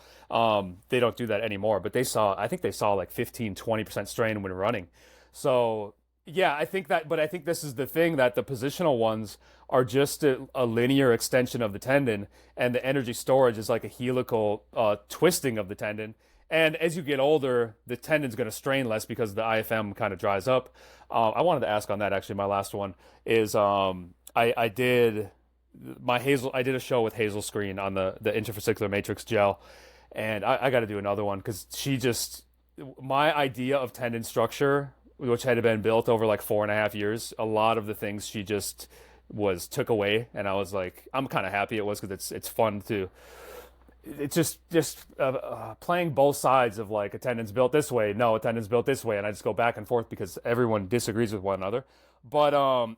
Speaker 1: They don't do that anymore, but I think they saw like 15-20% strain when running. So yeah, I think this is the thing, that the positional ones are just a linear extension of the tendon, and the energy storage is like a helical twisting of the tendon. And as you get older, the tendon's going to strain less because the IFM kind of dries up. I wanted to ask on that actually. My last one is I did a show with Hazel Screen on the interfascicular matrix gel, and I got to do another one because my idea of tendon structure, which had been built over like 4.5 years, a lot of the things she just took away, and I was like, I'm kind of happy it was because it's fun to. It's just playing both sides of like a tendon's built this way, no, a tendon's built this way, and I just go back and forth because everyone disagrees with one another. But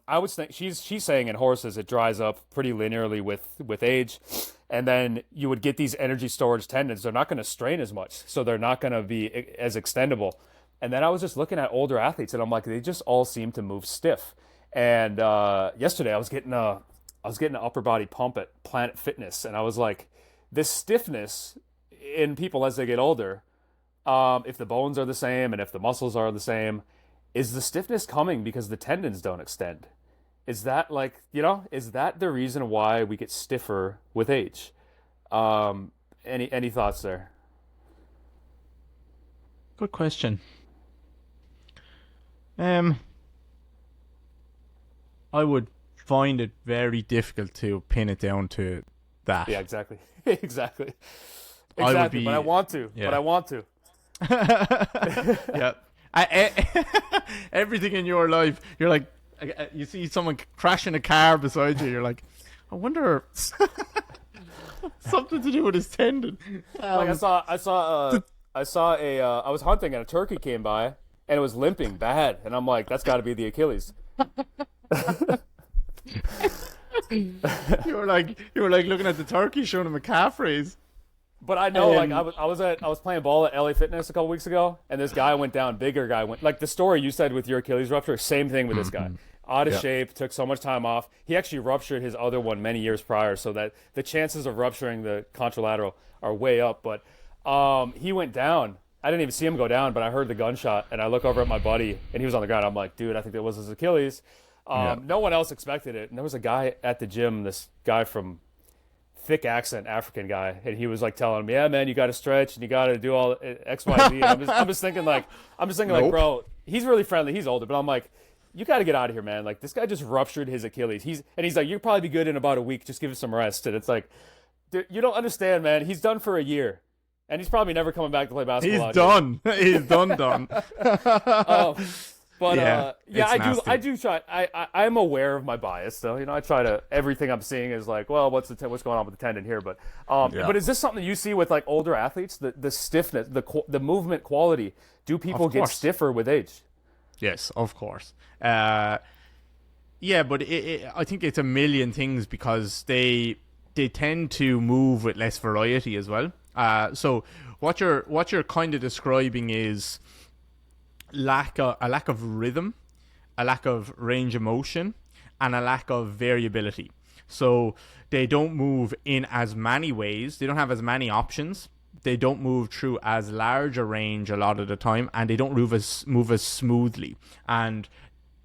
Speaker 1: I would think she's saying in horses it dries up pretty linearly with age, and then you would get these energy storage tendons. They're not going to strain as much, so they're not going to be as extendable. And then I was just looking at older athletes, and I'm like, they just all seem to move stiff. And yesterday I was getting an upper body pump at Planet Fitness, and I was like, this stiffness in people as they get older, if the bones are the same and if the muscles are the same, is the stiffness coming because the tendons don't extend? Is that is that the reason why we get stiffer with age? Any thoughts there?
Speaker 2: Good question. Um, I would find it very difficult to pin it down to that.
Speaker 1: Yeah, exactly. Exactly.
Speaker 2: I would
Speaker 1: Exactly. But I
Speaker 2: be,
Speaker 1: want to. But
Speaker 2: yeah.
Speaker 1: I want to.
Speaker 2: Yeah. Everything in your life, you're like, you see someone crashing a car beside you, you're like, I wonder something to do with his tendon.
Speaker 1: Like I was hunting and a turkey came by and it was limping bad, and I'm like, that's got to be the Achilles.
Speaker 2: You were like looking at the turkey, showing him a calf raise.
Speaker 1: But I know, like
Speaker 2: Um,
Speaker 1: I was playing ball at LA Fitness a couple weeks ago, and this guy went down, bigger guy went, like the story you said with your Achilles rupture, same thing with this guy. Out of
Speaker 2: Yeah.
Speaker 1: shape, took so much time off. He actually ruptured his other one many years prior, so that the chances of rupturing the contralateral are way up. But he went down. I didn't even see him go down, but I heard the gunshot, and I look over at my buddy, and he was on the ground. I'm like, dude, I think that was his Achilles.
Speaker 2: Yeah.
Speaker 1: No one else expected it, and there was a guy at the gym, this guy from thick accent African guy, and he was like telling me, "Yeah, man, you got to stretch and you got to do all X, Y, Z." And I'm just thinking like,
Speaker 2: Nope.
Speaker 1: bro, he's really friendly, he's older, but I'm like, you got to get out of here, man. Like this guy just ruptured his Achilles. He's like, you'll probably be good in about a week. Just give it some rest. And it's like, dude, you don't understand, man. He's done for a year, and he's probably never coming back to play basketball.
Speaker 2: He's done. He's done.
Speaker 1: Oh, but
Speaker 2: Yeah,
Speaker 1: yeah,
Speaker 2: it's nasty.
Speaker 1: I do try. I'm aware of my bias, though. You know, I try to everything I'm seeing is like, well, what's going on with the tendon here?
Speaker 2: Yeah.
Speaker 1: But is this something you see with like older athletes? The stiffness, the movement quality. Do people
Speaker 2: Of
Speaker 1: get
Speaker 2: course.
Speaker 1: stiffer with age?
Speaker 2: Yes, of course. Yeah, but I think it's a million things because they tend to move with less variety as well. So what you're kind of describing is a lack of rhythm, a lack of range of motion, and a lack of variability. So they don't move in as many ways. They don't have as many options. They don't move through as large a range a lot of the time, and they don't move as smoothly. And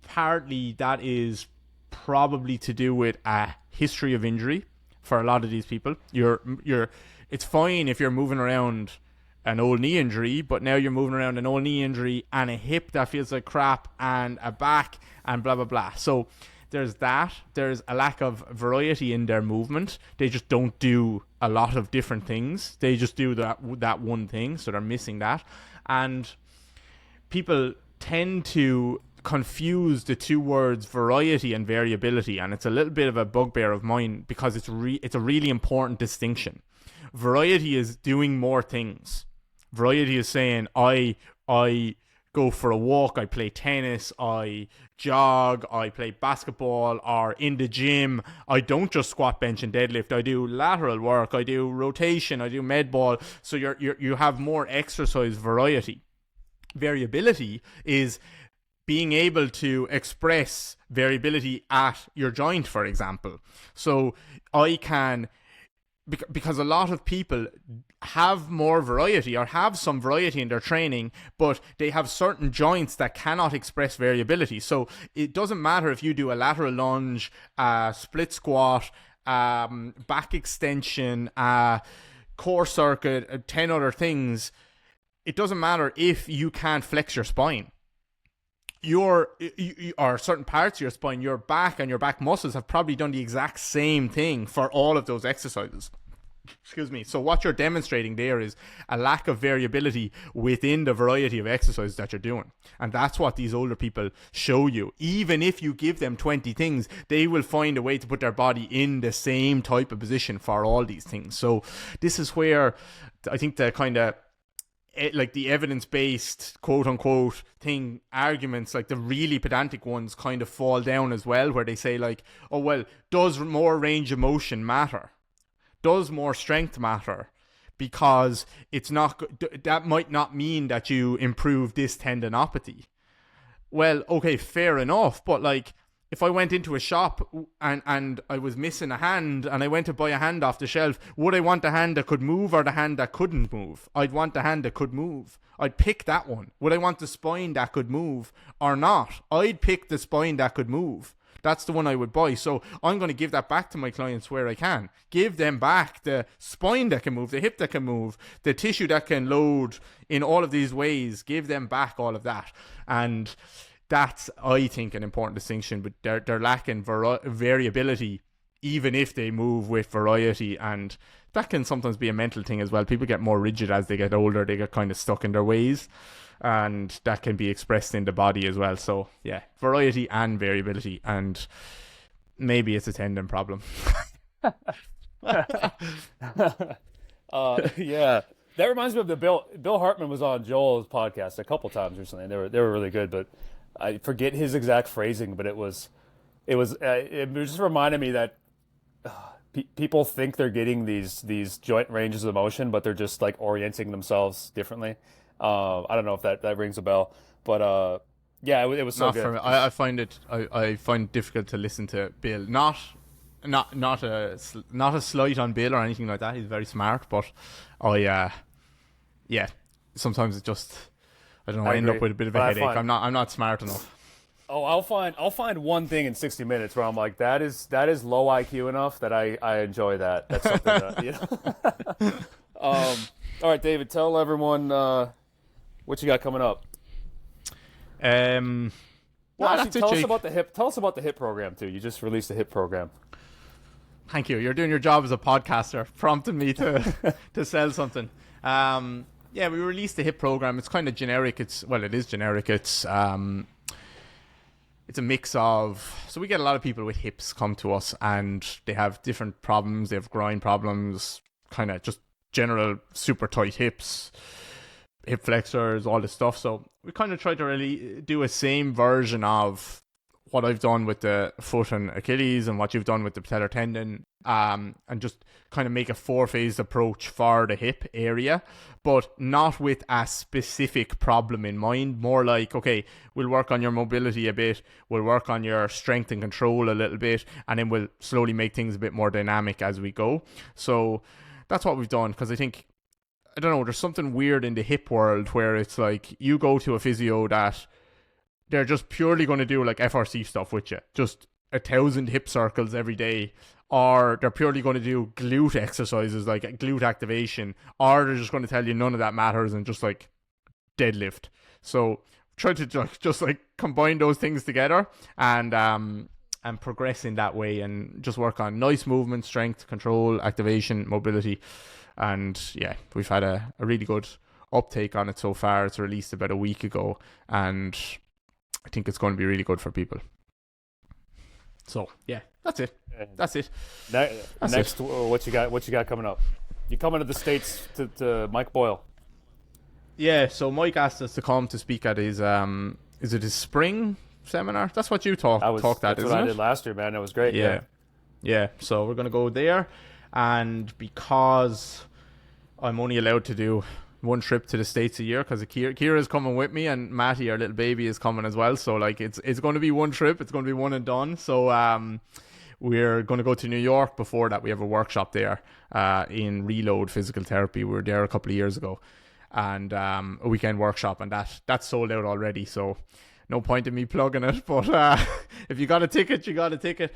Speaker 2: partly that is probably to do with a history of injury for a lot of these people. It's fine if you're moving around an old knee injury, but now you're moving around an old knee injury and a hip that feels like crap and a back and blah blah blah. So there's that. There's a lack of variety in their movement. They just don't do a lot of different things. They just do that one thing, so they're missing that. And people tend to confuse the two words variety and variability, and it's a little bit of a bugbear of mine because it's a really important distinction. Variety is doing more things. Variety is saying I go for a walk, I play tennis, I jog, I play basketball, or in the gym, I don't just squat, bench, and deadlift. I do lateral work, I do rotation, I do med ball. So you have more exercise variety. Variability is being able to express variability at your joint, for example. So I can, because a lot of people have more variety or have some variety in their training, but they have certain joints that cannot express variability. So it doesn't matter if you do a lateral lunge, split squat, back extension, core circuit, 10 other things. It doesn't matter if you can't flex your spine. Or certain parts of your spine, your back and your back muscles have probably done the exact same thing for all of those exercises. Excuse me. So what you're demonstrating there is a lack of variability within the variety of exercises that you're doing. And that's what these older people show you. Even if you give them 20 things, they will find a way to put their body in the same type of position for all these things. So this is where I think the kind of like the evidence-based quote-unquote thing arguments, like the really pedantic ones, kind of fall down as well, where they say like, oh well, does more range of motion matter? Does more strength matter? Because it's not, that might not mean that you improve this tendinopathy. Well, okay, fair enough, but like, if I went into a shop and I was missing a hand and I went to buy a hand off the shelf, would I want the hand that could move or the hand that couldn't move? I'd want the hand that could move. I'd pick that one. Would I want the spine that could move or not? I'd pick the spine that could move. That's the one I would buy. So I'm going to give that back to my clients where I can. Give them back the spine that can move, the hip that can move, the tissue that can load in all of these ways. Give them back all of that. And that's, I think, an important distinction. But they're lacking variability, even if they move with variety, and that can sometimes be a mental thing as well. People get more rigid as they get older; they get kind of stuck in their ways, and that can be expressed in the body as well. So yeah, variety and variability, and maybe it's a tendon problem.
Speaker 1: Yeah, that reminds me of the Bill Hartman was on Joel's podcast a couple times recently, and they were really good. But I forget his exact phrasing, but it just reminded me that people think they're getting these joint ranges of motion, but they're just like orienting themselves differently. I don't know if that rings a bell, but yeah, it was so
Speaker 2: Not
Speaker 1: good.
Speaker 2: for me. I find it difficult to listen to Bill. Not a slight on Bill or anything like that. He's very smart, but yeah, sometimes it just, I don't know, I end up with a bit of a headache. I'm not smart enough.
Speaker 1: Oh, I'll find one thing in 60 minutes where I'm like, that is low IQ enough that I enjoy that. That's something that, you know. All right, David, tell everyone what you got coming up.
Speaker 2: Well,
Speaker 1: actually, tell us about the hip program too. You just released the hip program.
Speaker 2: Thank you. You're doing your job as a podcaster, prompting me to sell something. Yeah, we released the hip program. It's kind of generic. It is generic. It's a mix of, so we get a lot of people with hips come to us and they have different problems. They have groin problems, kind of just general super tight hips, hip flexors, all this stuff. So we kind of try to really do a same version of what I've done with the foot and Achilles and what you've done with the patellar tendon, and just kind of make a 4-phased approach for the hip area, but not with a specific problem in mind. More like, okay, we'll work on your mobility a bit, we'll work on your strength and control a little bit, and then we'll slowly make things a bit more dynamic as we go. So that's what we've done, because I think, I don't know, there's something weird in the hip world where it's like you go to a physio that they're just purely going to do like FRC stuff with you, just 1,000 hip circles every day, or they're purely going to do glute exercises like glute activation, or they're just going to tell you none of that matters and just like deadlift. So try to just like combine those things together and progress in that way, and just work on nice movement, strength, control, activation, mobility. And yeah, we've had a really good uptake on it so far. It's released about a week ago, and I think it's going to be really good for people. So yeah, that's it. Next,
Speaker 1: what you got coming up? You coming to the States to Mike Boyle?
Speaker 2: Yeah, so Mike asked us to come to speak at his is it his spring seminar? That's what you talked at, isn't it? That's what I
Speaker 1: did last year, man. It was great.
Speaker 2: Yeah. So we're gonna go there, and because I'm only allowed to do one trip to the States a year, because Kira's coming with me, and Matty, our little baby, is coming as well. So like it's going to be one trip. It's going to be one and done. So we're going to go to New York. Before that, we have a workshop there in Reload Physical Therapy. We were there a couple of years ago, and a weekend workshop, and that's sold out already. So no point in me plugging it, but if you got a ticket, you got a ticket.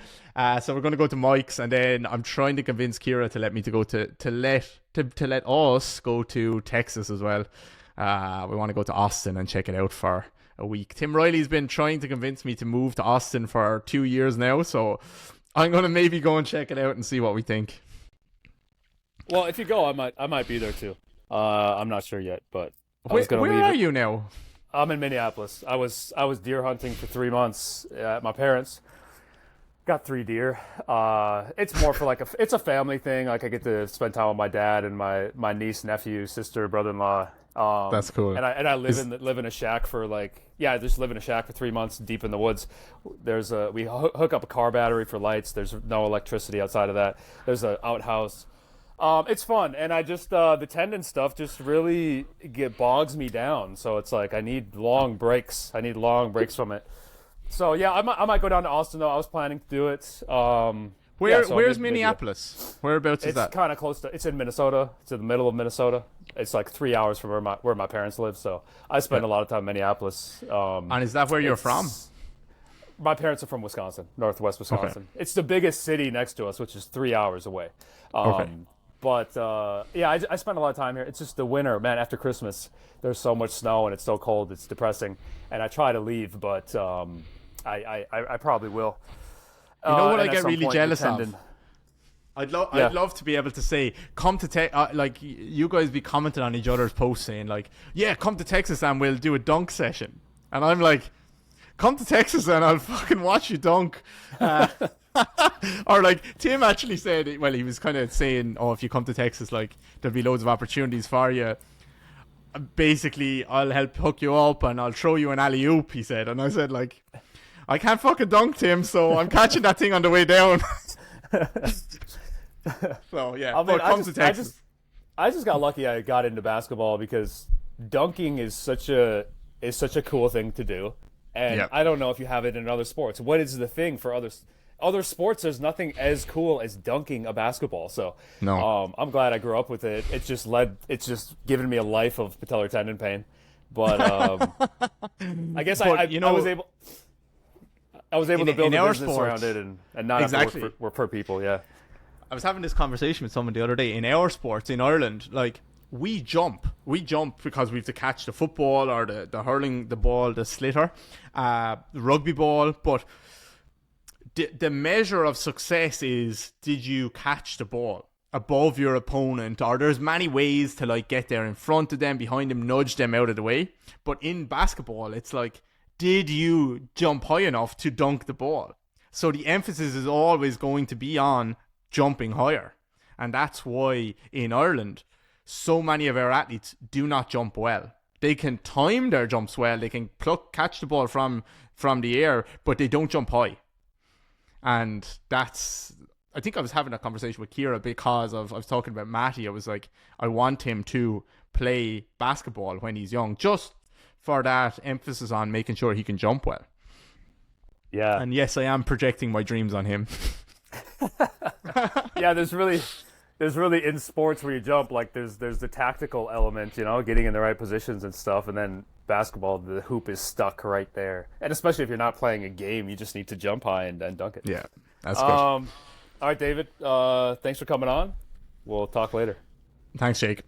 Speaker 2: So we're going to go to Mike's, and then I'm trying to convince Kira to let me to let us go to Texas as well. We want to go to Austin and check it out for a week. Tim Riley's been trying to convince me to move to Austin for 2 years now, so I'm going to maybe go and check it out and see what we think.
Speaker 1: Well, if you go, I might be there too. I'm not sure yet, but
Speaker 2: where are you now?
Speaker 1: I'm in Minneapolis. I was deer hunting for 3 months at my parents. Got 3 deer. It's more for it's a family thing. Like I get to spend time with my dad and my niece, nephew, sister, brother-in-law.
Speaker 2: That's cool.
Speaker 1: And I live in a shack for just live in a shack for 3 months deep in the woods. We hook up a car battery for lights. There's no electricity outside of that. There's an outhouse. It's fun, and I just the tendon stuff just really bogs me down. So it's like I need long breaks. From it. So yeah, I might go down to Austin though. I was planning to do it.
Speaker 2: Where's Minneapolis? Whereabouts is that?
Speaker 1: It's kind of close to. It's in Minnesota. It's in the middle of Minnesota. It's like 3 hours from where my parents live. So I spend a lot of time in Minneapolis.
Speaker 2: And is that where you're from?
Speaker 1: My parents are from Wisconsin, Northwest Wisconsin. Okay. It's the biggest city next to us, which is 3 hours away.
Speaker 2: Okay.
Speaker 1: But yeah, I spend a lot of time here. It's just the winter, man. After Christmas, there's so much snow and it's so cold. It's depressing. And I try to leave, but I probably will.
Speaker 2: You know what I
Speaker 1: And at
Speaker 2: get
Speaker 1: some
Speaker 2: really
Speaker 1: point,
Speaker 2: jealous
Speaker 1: Tendon.
Speaker 2: of? I'd
Speaker 1: Yeah.
Speaker 2: love to be able to say, come to like you guys be commenting on each other's posts saying like, yeah, come to Texas and we'll do a dunk session, and I'm like, come to Texas and I'll fucking watch you dunk. Or like Tim actually said, well, he was kind of saying, oh, if you come to Texas, like there'll be loads of opportunities for you. Basically, I'll help hook you up and I'll throw you an alley oop. He said, and I said like, I can't fucking dunk, Tim, so I'm catching that thing on the way down. So yeah,
Speaker 1: I mean,
Speaker 2: but come to Texas.
Speaker 1: I just got lucky. I got into basketball because dunking is such a cool thing to do, and
Speaker 2: Yep.
Speaker 1: I don't know if you have it in other sports. What is the thing for other sports? There's nothing as cool as dunking a basketball. So
Speaker 2: No.
Speaker 1: I'm glad I grew up with it. It's just given me a life of patellar tendon pain. But I guess
Speaker 2: But,
Speaker 1: I
Speaker 2: you know,
Speaker 1: I was able to build
Speaker 2: in
Speaker 1: a
Speaker 2: our
Speaker 1: business
Speaker 2: sports,
Speaker 1: around it and not
Speaker 2: exactly.
Speaker 1: have to work for people. Yeah.
Speaker 2: I was having this conversation with someone the other day. In our sports in Ireland, like we jump because we have to catch the football or the hurling the ball, the slitter, the rugby ball. But the measure of success is, did you catch the ball above your opponent? Or there's many ways to like get there in front of them, behind them, nudge them out of the way. But in basketball, it's like, did you jump high enough to dunk the ball? So the emphasis is always going to be on jumping higher. And that's why in Ireland, so many of our athletes do not jump well. They can time their jumps well. They can catch the ball from the air, but they don't jump high. And that's, I think I was having a conversation with Kira because I was talking about Matty. I was like, I want him to play basketball when he's young, just for that emphasis on making sure he can jump well.
Speaker 1: Yeah.
Speaker 2: And yes, I am projecting my dreams on him.
Speaker 1: Yeah, there's really in sports where you jump, like there's the tactical element, getting in the right positions and stuff, and then basketball, the hoop is stuck right there. And especially if you're not playing a game, you just need to jump high and dunk it.
Speaker 2: Yeah, that's good.
Speaker 1: All right, David, thanks for coming on. We'll talk later.
Speaker 2: Thanks, Jake.